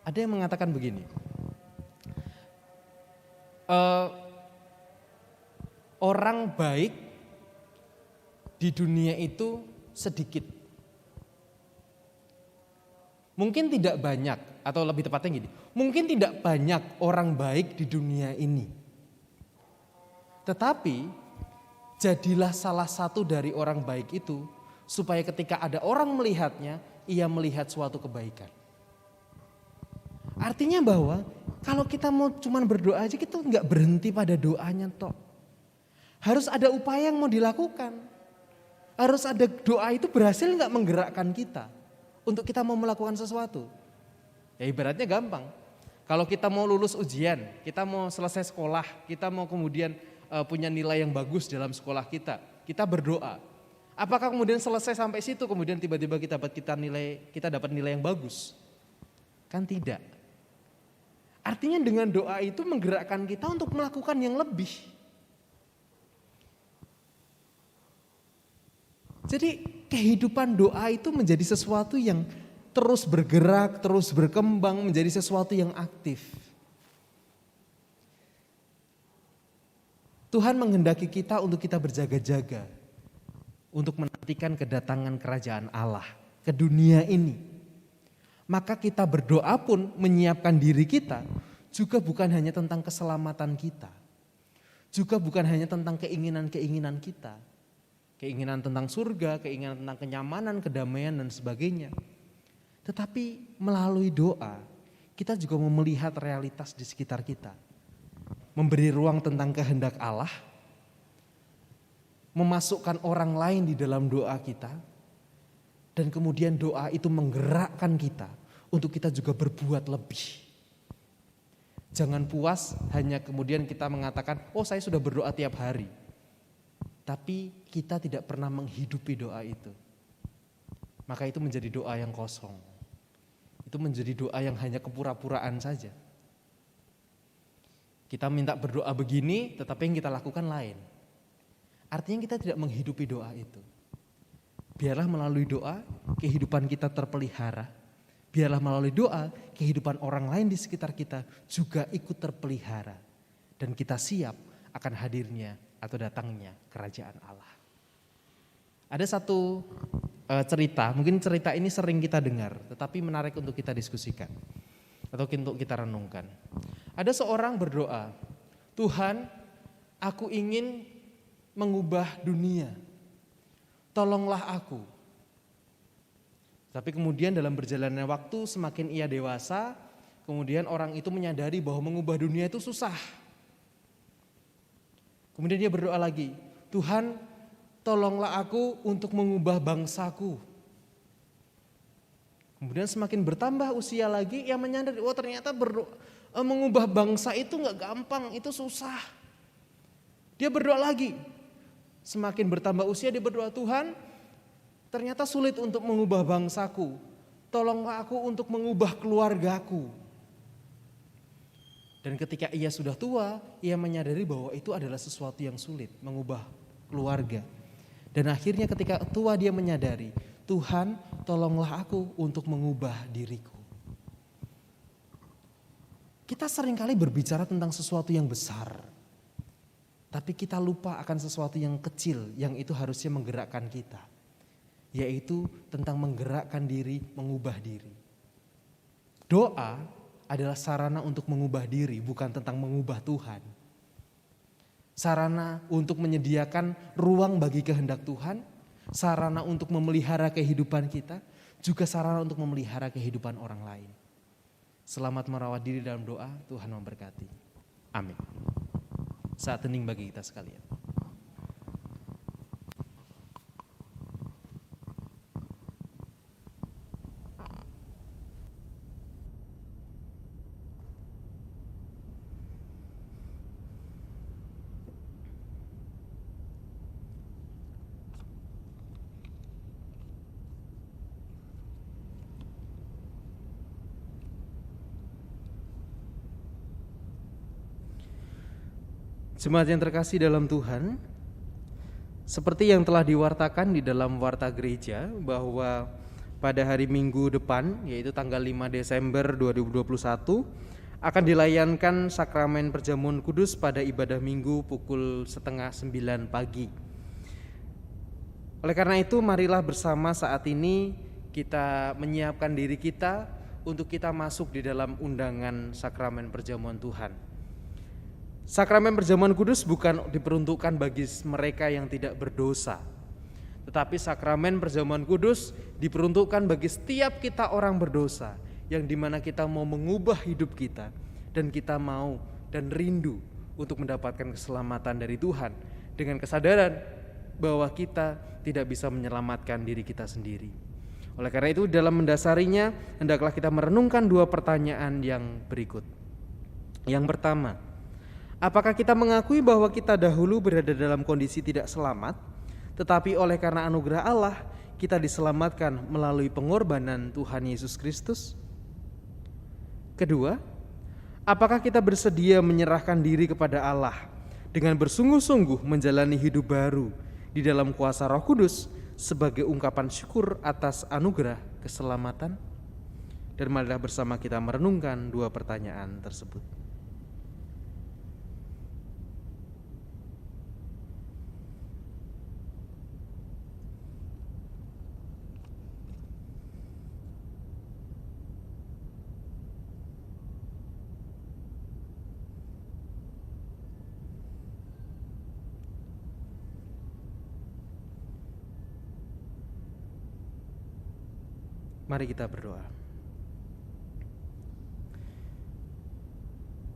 Ada yang mengatakan begini, orang baik di dunia itu sedikit. Mungkin tidak banyak, atau lebih tepatnya gini, mungkin tidak banyak orang baik di dunia ini. Tetapi jadilah salah satu dari orang baik itu, supaya ketika ada orang melihatnya, ia melihat suatu kebaikan. Artinya bahwa kalau kita mau cuman berdoa aja, kita nggak berhenti pada doanya toh. Harus ada upaya yang mau dilakukan. Harus ada doa itu berhasil nggak menggerakkan kita untuk kita mau melakukan sesuatu. Ya ibaratnya gampang. Kalau kita mau lulus ujian, kita mau selesai sekolah, kita mau kemudian punya nilai yang bagus dalam sekolah kita berdoa. Apakah kemudian selesai sampai situ, kemudian tiba-tiba kita dapat nilai yang bagus? Kan tidak. Artinya dengan doa itu menggerakkan kita untuk melakukan yang lebih. Jadi kehidupan doa itu menjadi sesuatu yang terus bergerak, terus berkembang, menjadi sesuatu yang aktif. Tuhan menghendaki kita untuk kita berjaga-jaga, untuk menantikan kedatangan kerajaan Allah ke dunia ini. Maka kita berdoa pun menyiapkan diri kita juga bukan hanya tentang keselamatan kita. Juga bukan hanya tentang keinginan-keinginan kita. Keinginan tentang surga, keinginan tentang kenyamanan, kedamaian dan sebagainya. Tetapi melalui doa kita juga mau melihat realitas di sekitar kita. Memberi ruang tentang kehendak Allah. Memasukkan orang lain di dalam doa kita. Dan kemudian doa itu menggerakkan kita untuk kita juga berbuat lebih. Jangan puas hanya kemudian kita mengatakan, oh saya sudah berdoa tiap hari. Tapi kita tidak pernah menghidupi doa itu. Maka itu menjadi doa yang kosong. Itu menjadi doa yang hanya kepura-puraan saja. Kita minta berdoa begini, tetapi yang kita lakukan lain. Artinya kita tidak menghidupi doa itu. Biarlah melalui doa kehidupan kita terpelihara. Biarlah melalui doa kehidupan orang lain di sekitar kita juga ikut terpelihara. Dan kita siap akan hadirnya atau datangnya kerajaan Allah. Ada satu cerita, mungkin cerita ini sering kita dengar, tetapi menarik untuk kita diskusikan. Atau untuk kita renungkan. Ada seorang berdoa, Tuhan aku ingin mengubah dunia. Tolonglah aku. Tapi kemudian dalam berjalannya waktu semakin ia dewasa, kemudian orang itu menyadari bahwa mengubah dunia itu susah. Kemudian dia berdoa lagi, Tuhan tolonglah aku untuk mengubah bangsaku. Kemudian semakin bertambah usia lagi, ia menyadari, oh ternyata mengubah bangsa itu gak gampang, itu susah. Dia berdoa lagi, semakin bertambah usia dia berdoa, Tuhan ternyata sulit untuk mengubah bangsaku. Tolonglah aku untuk mengubah keluargaku. Dan ketika ia sudah tua, ia menyadari bahwa itu adalah sesuatu yang sulit, mengubah keluarga. Dan akhirnya ketika tua dia menyadari, Tuhan tolonglah aku untuk mengubah diriku. Kita seringkali berbicara tentang sesuatu yang besar, tapi kita lupa akan sesuatu yang kecil yang itu harusnya menggerakkan kita. Yaitu tentang menggerakkan diri, mengubah diri. Doa adalah sarana untuk mengubah diri, bukan tentang mengubah Tuhan. Sarana untuk menyediakan ruang bagi kehendak Tuhan, sarana untuk memelihara kehidupan kita, juga sarana untuk memelihara kehidupan orang lain. Selamat merawat diri dalam doa, Tuhan memberkati. Amin. Saat hening bagi kita sekalian. Jemaat yang terkasih dalam Tuhan, seperti yang telah diwartakan di dalam warta gereja bahwa pada hari Minggu depan, yaitu tanggal 5 Desember 2021, akan dilayankan sakramen perjamuan kudus pada ibadah Minggu pukul 8:30 pagi. Oleh karena itu, marilah bersama saat ini kita menyiapkan diri kita untuk kita masuk di dalam undangan sakramen perjamuan Tuhan. Sakramen perjamuan kudus bukan diperuntukkan bagi mereka yang tidak berdosa, tetapi sakramen perjamuan kudus diperuntukkan bagi setiap kita orang berdosa, yang dimana kita mau mengubah hidup kita, dan kita mau dan rindu untuk mendapatkan keselamatan dari Tuhan, dengan kesadaran bahwa kita tidak bisa menyelamatkan diri kita sendiri. Oleh karena itu, dalam mendasarinya, hendaklah kita merenungkan dua pertanyaan yang berikut. Yang pertama, apakah kita mengakui bahwa kita dahulu berada dalam kondisi tidak selamat, tetapi oleh karena anugerah Allah, kita diselamatkan melalui pengorbanan Tuhan Yesus Kristus? Kedua, apakah kita bersedia menyerahkan diri kepada Allah dengan bersungguh-sungguh menjalani hidup baru di dalam kuasa Roh Kudus sebagai ungkapan syukur atas anugerah keselamatan? Dan marilah bersama kita merenungkan dua pertanyaan tersebut. Mari kita berdoa.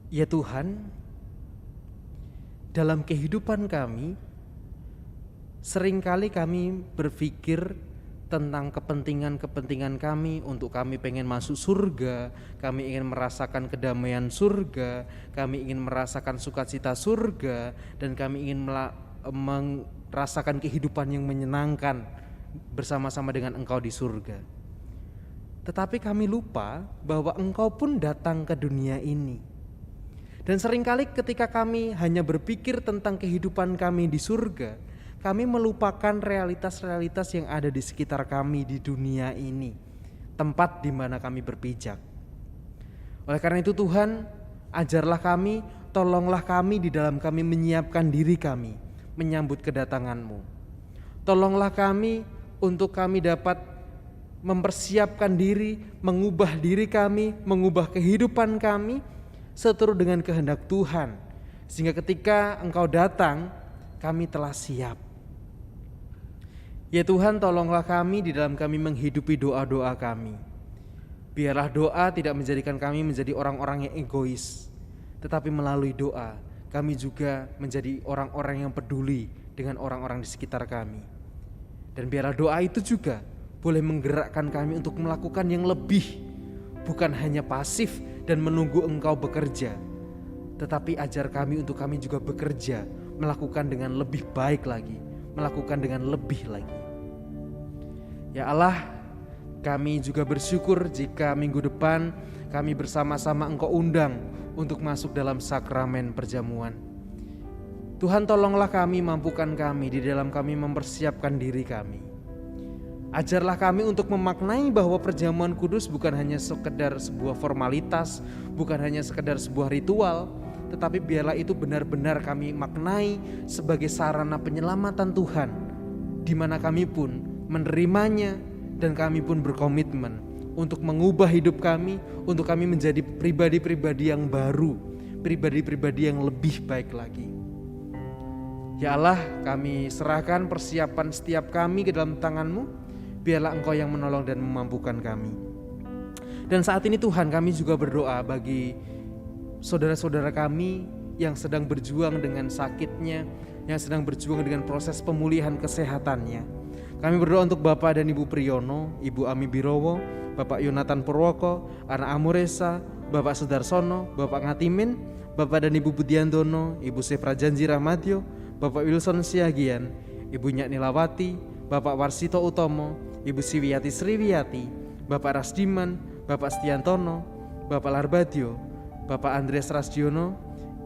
Ya Tuhan, dalam kehidupan kami, seringkali kami berpikir tentang kepentingan-kepentingan kami, untuk kami pengen masuk surga, kami ingin merasakan kedamaian surga, kami ingin merasakan sukacita surga, dan kami ingin merasakan kehidupan yang menyenangkan bersama-sama dengan Engkau di surga. Tetapi kami lupa bahwa Engkau pun datang ke dunia ini. Dan seringkali ketika kami hanya berpikir tentang kehidupan kami di surga, kami melupakan realitas-realitas yang ada di sekitar kami di dunia ini, tempat di mana kami berpijak. Oleh karena itu Tuhan, ajarlah kami, tolonglah kami di dalam kami menyiapkan diri kami, menyambut kedatangan-Mu. Tolonglah kami untuk kami dapat mempersiapkan diri, mengubah diri kami, mengubah kehidupan kami seturut dengan kehendak Tuhan, sehingga ketika Engkau datang, kami telah siap. Ya Tuhan, tolonglah kami di dalam kami menghidupi doa-doa kami. Biarlah doa tidak menjadikan kami menjadi orang-orang yang egois, tetapi melalui doa kami juga menjadi orang-orang yang peduli dengan orang-orang di sekitar kami. Dan biarlah doa itu juga boleh menggerakkan kami untuk melakukan yang lebih, bukan hanya pasif dan menunggu Engkau bekerja, tetapi ajar kami untuk kami juga bekerja, melakukan dengan lebih baik lagi, melakukan dengan lebih lagi. Ya Allah, kami juga bersyukur jika minggu depan kami bersama-sama Engkau undang untuk masuk dalam sakramen perjamuan. Tuhan, tolonglah kami, mampukan kami di dalam kami mempersiapkan diri kami. Ajarlah kami untuk memaknai bahwa perjamuan kudus bukan hanya sekedar sebuah formalitas, bukan hanya sekedar sebuah ritual, tetapi biarlah itu benar-benar kami maknai sebagai sarana penyelamatan Tuhan, di mana kami pun menerimanya dan kami pun berkomitmen untuk mengubah hidup kami, untuk kami menjadi pribadi-pribadi yang baru, pribadi-pribadi yang lebih baik lagi. Ya Allah, kami serahkan persiapan setiap kami ke dalam tangan-Mu, biarlah Engkau yang menolong dan memampukan kami. Dan saat ini Tuhan, kami juga berdoa bagi saudara-saudara kami yang sedang berjuang dengan sakitnya, yang sedang berjuang dengan proses pemulihan kesehatannya. Kami berdoa untuk Bapak dan Ibu Priyono, Ibu Ami Birowo, Bapak Yonatan Purwoko, Anak Amoresa, Bapak Sudarsono, Bapak Ngatimin, Bapak dan Ibu Budiandono, Ibu Sefra Janji Rahmatyo, Bapak Wilson Siagian, Ibu Nyak Nilawati, Bapak Warsito Utomo, Ibu Siwiati Sriwiati, Bapak Rasdiman, Bapak Stiantono, Bapak Larbadio, Bapak Andreas Rasdiono,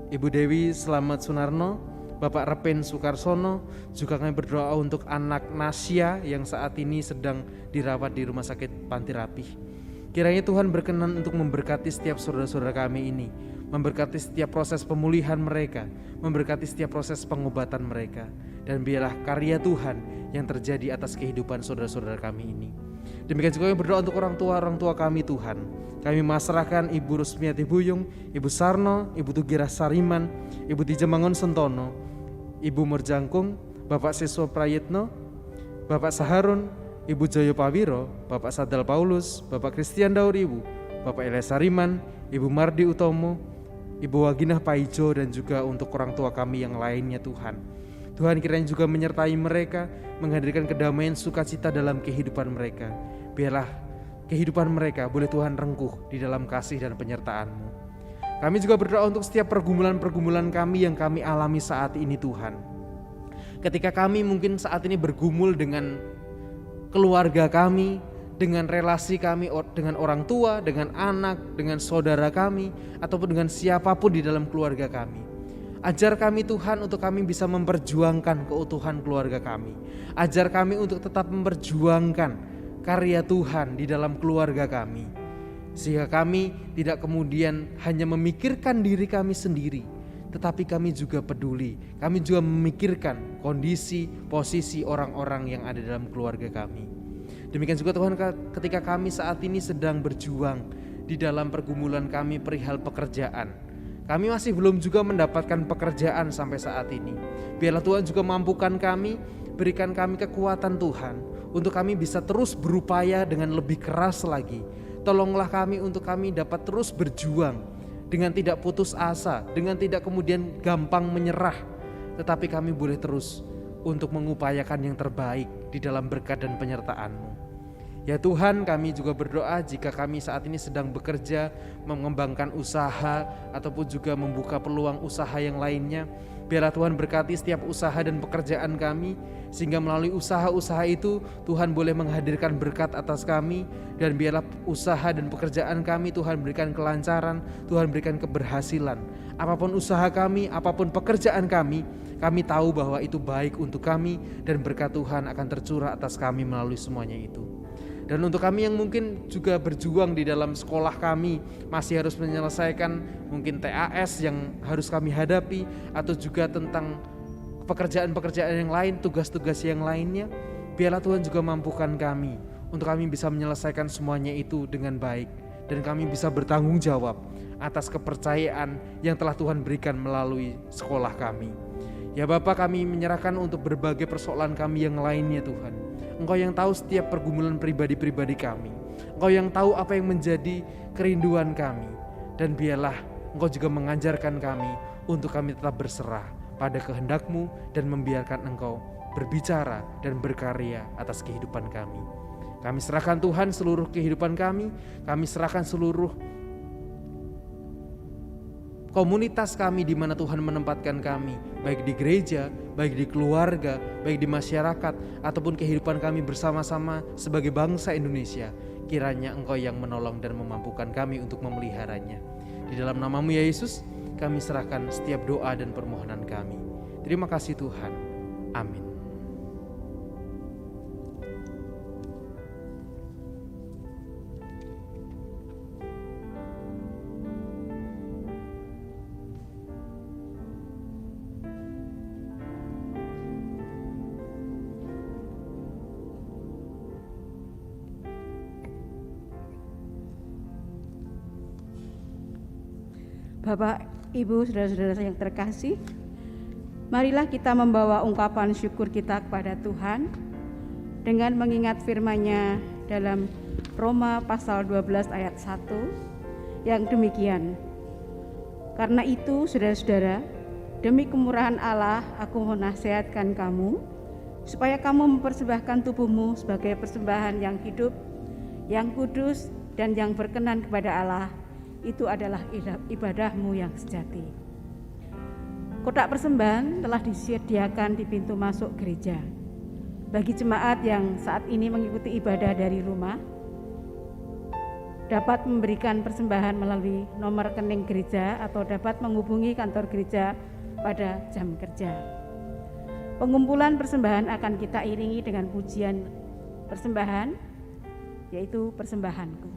Ibu Dewi Selamat Sunarno, Bapak Repen Sukarsono. Juga kami berdoa untuk anak Nasya yang saat ini sedang dirawat di Rumah Sakit Panti Rapih. Kiranya Tuhan berkenan untuk memberkati setiap saudara-saudara kami ini, memberkati setiap proses pemulihan mereka, memberkati setiap proses pengobatan mereka, dan biarlah karya Tuhan yang terjadi atas kehidupan saudara-saudara kami ini. Demikian juga kami berdoa untuk orang tua kami Tuhan. Kami memasrahkan Ibu Rusmiati Buyung, Ibu Sarno, Ibu Tugira Sariman, Ibu Tijemangon Sentono, Ibu Murjangkung, Bapak Siswa Prayitno, Bapak Saharun, Ibu Joyo Pawiro, Bapak Sadal Paulus, Bapak Christian Dauriwu, Bapak Elias Sariman, Ibu Mardi Utomo, Ibu Waginah Paijo, dan juga untuk orang tua kami yang lainnya Tuhan. Tuhan kiranya juga menyertai mereka, menghadirkan kedamaian sukacita dalam kehidupan mereka. Biarlah kehidupan mereka boleh Tuhan rengkuh di dalam kasih dan penyertaan-Mu. Kami juga berdoa untuk setiap pergumulan-pergumulan kami yang kami alami saat ini Tuhan. Ketika kami mungkin saat ini bergumul dengan keluarga kami, dengan relasi kami dengan orang tua, dengan anak, dengan saudara kami, ataupun dengan siapapun di dalam keluarga kami. Ajar kami Tuhan untuk kami bisa memperjuangkan keutuhan keluarga kami. Ajar kami untuk tetap memperjuangkan karya Tuhan di dalam keluarga kami. Sehingga kami tidak kemudian hanya memikirkan diri kami sendiri, tetapi kami juga peduli. Kami juga memikirkan kondisi, posisi orang-orang yang ada dalam keluarga kami. Demikian juga Tuhan, ketika kami saat ini sedang berjuang di dalam pergumulan kami perihal pekerjaan. Kami masih belum juga mendapatkan pekerjaan sampai saat ini. Biarlah Tuhan juga mampukan kami, berikan kami kekuatan Tuhan, untuk kami bisa terus berupaya dengan lebih keras lagi. Tolonglah kami untuk kami dapat terus berjuang dengan tidak putus asa, dengan tidak kemudian gampang menyerah. Tetapi kami boleh terus untuk mengupayakan yang terbaik di dalam berkat dan penyertaan-Mu. Ya Tuhan, kami juga berdoa jika kami saat ini sedang bekerja, mengembangkan usaha, ataupun juga membuka peluang usaha yang lainnya. Biarlah Tuhan berkati setiap usaha dan pekerjaan kami, sehingga melalui usaha-usaha itu Tuhan boleh menghadirkan berkat atas kami. Dan biarlah usaha dan pekerjaan kami Tuhan berikan kelancaran, Tuhan berikan keberhasilan. Apapun usaha kami, apapun pekerjaan kami tahu bahwa itu baik untuk kami, dan berkat Tuhan akan tercurah atas kami melalui semuanya itu. Dan untuk kami yang mungkin juga berjuang di dalam sekolah kami, masih harus menyelesaikan mungkin TAS yang harus kami hadapi, atau juga tentang pekerjaan-pekerjaan yang lain, tugas-tugas yang lainnya, biarlah Tuhan juga mampukan kami untuk kami bisa menyelesaikan semuanya itu dengan baik, dan kami bisa bertanggung jawab atas kepercayaan yang telah Tuhan berikan melalui sekolah kami. Ya Bapa, kami menyerahkan untuk berbagai persoalan kami yang lainnya Tuhan. Engkau yang tahu setiap pergumulan pribadi-pribadi kami. Engkau yang tahu apa yang menjadi kerinduan kami. Dan biarlah Engkau juga mengajarkan kami untuk kami tetap berserah pada kehendak-Mu dan membiarkan Engkau berbicara dan berkarya atas kehidupan kami. Kami serahkan Tuhan seluruh kehidupan kami serahkan seluruh komunitas kami di mana Tuhan menempatkan kami, baik di gereja, baik di keluarga, baik di masyarakat, ataupun kehidupan kami bersama-sama sebagai bangsa Indonesia. Kiranya Engkau yang menolong dan memampukan kami untuk memeliharanya. Di dalam nama-Mu ya Yesus, kami serahkan setiap doa dan permohonan kami. Terima kasih Tuhan. Amin. Bapak, Ibu, saudara-saudara yang terkasih, marilah kita membawa ungkapan syukur kita kepada Tuhan dengan mengingat firman-Nya dalam Roma pasal 12 ayat 1 yang demikian. Karena itu, saudara-saudara, demi kemurahan Allah, aku menasihatkan kamu supaya kamu mempersembahkan tubuhmu sebagai persembahan yang hidup, yang kudus, dan yang berkenan kepada Allah. Itu adalah ibadahmu yang sejati. Kotak persembahan telah disediakan di pintu masuk gereja. Bagi jemaat yang saat ini mengikuti ibadah dari rumah, dapat memberikan persembahan melalui nomor rekening gereja atau dapat menghubungi kantor gereja pada jam kerja. Pengumpulan persembahan akan kita iringi dengan pujian persembahan, yaitu persembahanku.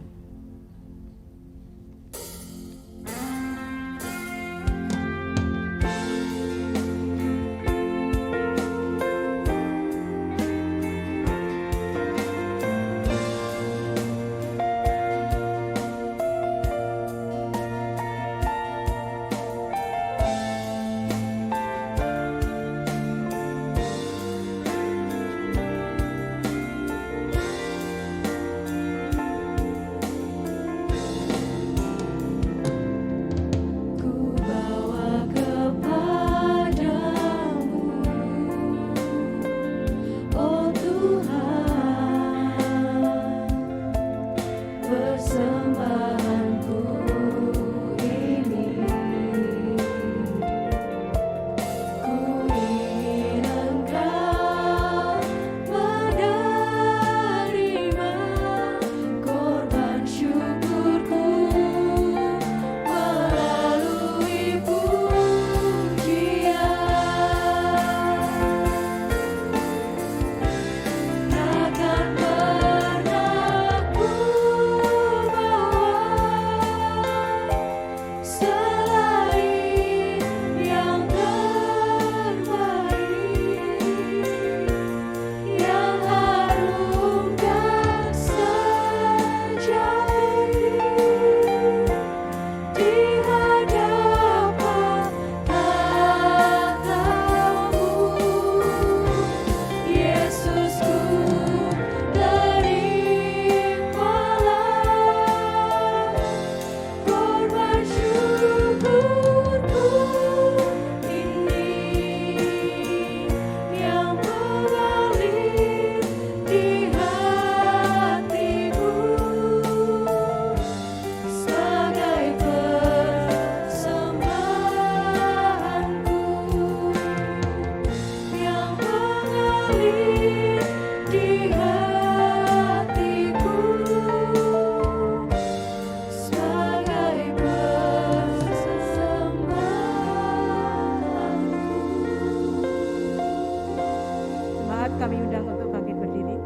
Kami undang untuk bangkit berdiri.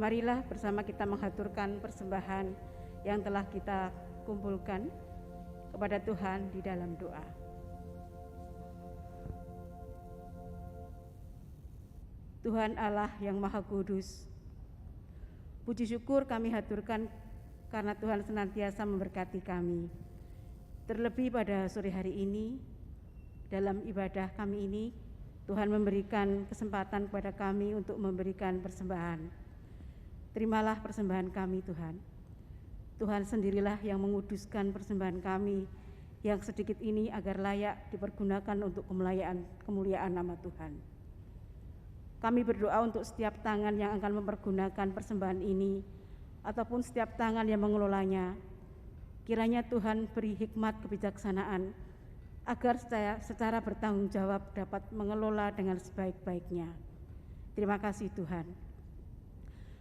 Marilah bersama kita menghaturkan persembahan yang telah kita kumpulkan kepada Tuhan di dalam doa. Tuhan Allah yang Maha Kudus, puji syukur kami haturkan karena Tuhan senantiasa memberkati kami. Terlebih pada sore hari ini, dalam ibadah kami ini, Tuhan memberikan kesempatan kepada kami untuk memberikan persembahan. Terimalah persembahan kami Tuhan. Tuhan sendirilah yang menguduskan persembahan kami yang sedikit ini agar layak dipergunakan untuk kemuliaan nama Tuhan. Kami berdoa untuk setiap tangan yang akan mempergunakan persembahan ini, ataupun setiap tangan yang mengelolanya. Kiranya Tuhan beri hikmat kebijaksanaan agar secara bertanggung jawab dapat mengelola dengan sebaik-baiknya. Terima kasih Tuhan.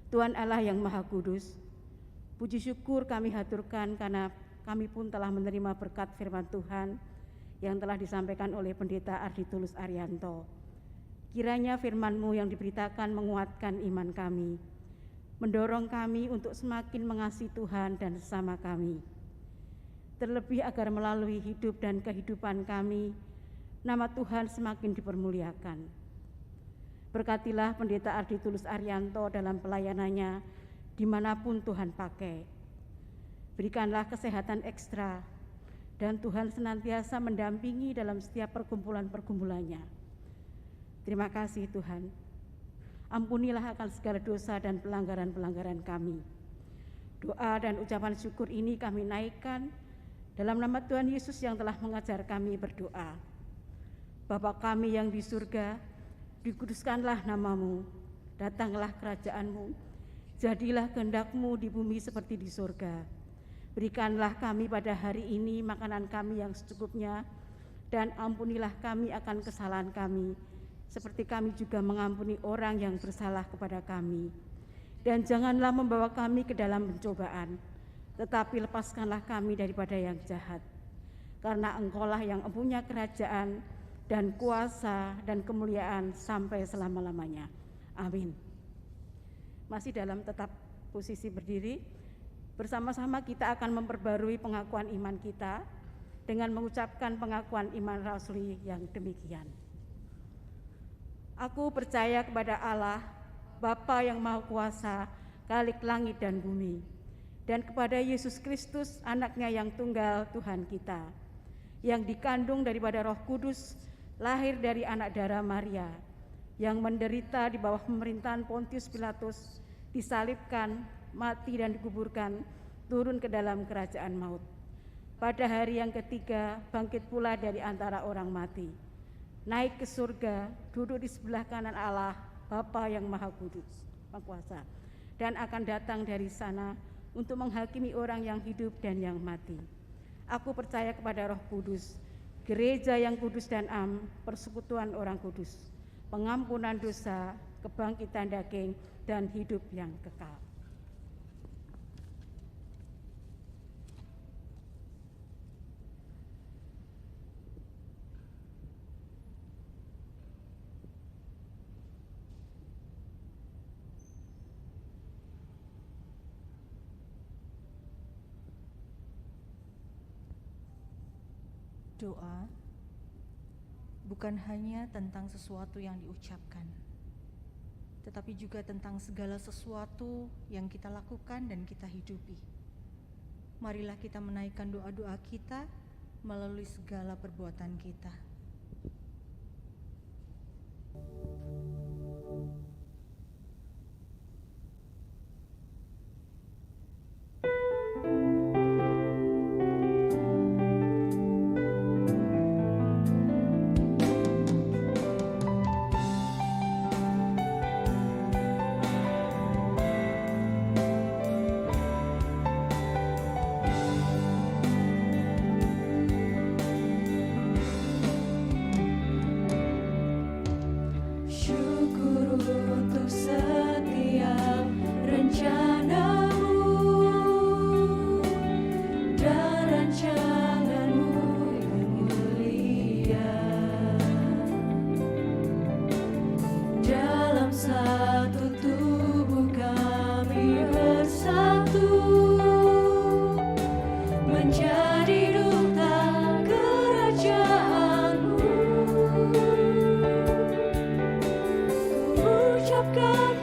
Tuhan Allah yang Maha Kudus, puji syukur kami haturkan karena kami pun telah menerima berkat firman Tuhan yang telah disampaikan oleh Pendeta Arditulus Arianto. Kiranya firman-Mu yang diberitakan menguatkan iman kami, mendorong kami untuk semakin mengasihi Tuhan dan sesama kami. Terlebih agar melalui hidup dan kehidupan kami, nama Tuhan semakin dipermuliakan. Berkatilah Pendeta Arditulus Arianto dalam pelayanannya dimanapun Tuhan pakai. Berikanlah kesehatan ekstra, dan Tuhan senantiasa mendampingi dalam setiap pergumulan-pergumulannya. Terima kasih Tuhan. Ampunilah akan segala dosa dan pelanggaran-pelanggaran kami. Doa dan ucapan syukur ini kami naikkan dalam nama Tuhan Yesus yang telah mengajar kami berdoa. Bapa kami yang di surga, dikuduskanlah nama-Mu, datanglah kerajaan-Mu, jadilah kehendak-Mu di bumi seperti di surga. Berikanlah kami pada hari ini makanan kami yang secukupnya, dan ampunilah kami akan kesalahan kami, seperti kami juga mengampuni orang yang bersalah kepada kami. Dan janganlah membawa kami ke dalam pencobaan, tetapi lepaskanlah kami daripada yang jahat. Karena Engkau-lah yang mempunyai kerajaan dan kuasa dan kemuliaan sampai selama-lamanya. Amin. Masih dalam tetap posisi berdiri, bersama-sama kita akan memperbarui pengakuan iman kita dengan mengucapkan pengakuan iman rasuli yang demikian. Aku percaya kepada Allah, Bapa yang Maha Kuasa, Khalik langit dan bumi, dan kepada Yesus Kristus, anaknya yang tunggal Tuhan kita, yang dikandung daripada Roh Kudus, lahir dari anak darah Maria, yang menderita di bawah pemerintahan Pontius Pilatus, disalibkan, mati dan dikuburkan, turun ke dalam kerajaan maut. Pada hari yang ketiga, bangkit pula dari antara orang mati, naik ke surga, duduk di sebelah kanan Allah, Bapa yang Maha Kudus, Maha Kuasa, dan akan datang dari sana untuk menghakimi orang yang hidup dan yang mati. Aku percaya kepada Roh Kudus, gereja yang kudus dan am, persekutuan orang kudus, pengampunan dosa, kebangkitan daging, dan hidup yang kekal. Doa bukan hanya tentang sesuatu yang diucapkan, tetapi juga tentang segala sesuatu yang kita lakukan dan kita hidupi. Marilah kita menaikkan doa-doa kita melalui segala perbuatan kita. Ucapkan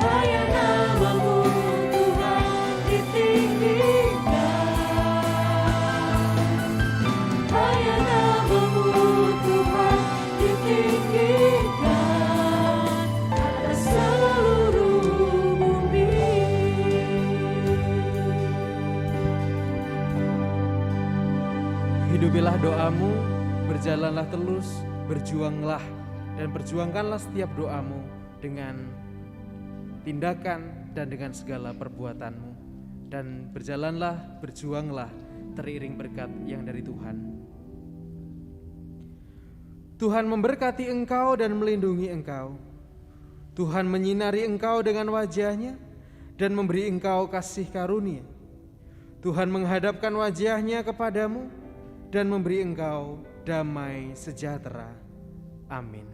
Hanya namamu Tuhan ditinggikan, hanya namamu Tuhan ditinggikan atas seluruh bumi. Hidupilah doamu, berjalanlah terus, berjuanglah dan perjuangkanlah setiap doamu dengan tindakan dan dengan segala perbuatanmu. Dan berjalanlah, berjuanglah teriring berkat yang dari Tuhan. Tuhan memberkati engkau dan melindungi engkau. Tuhan menyinari engkau dengan wajah-Nya dan memberi engkau kasih karunia. Tuhan menghadapkan wajah-Nya kepadamu dan memberi engkau damai sejahtera. Amin.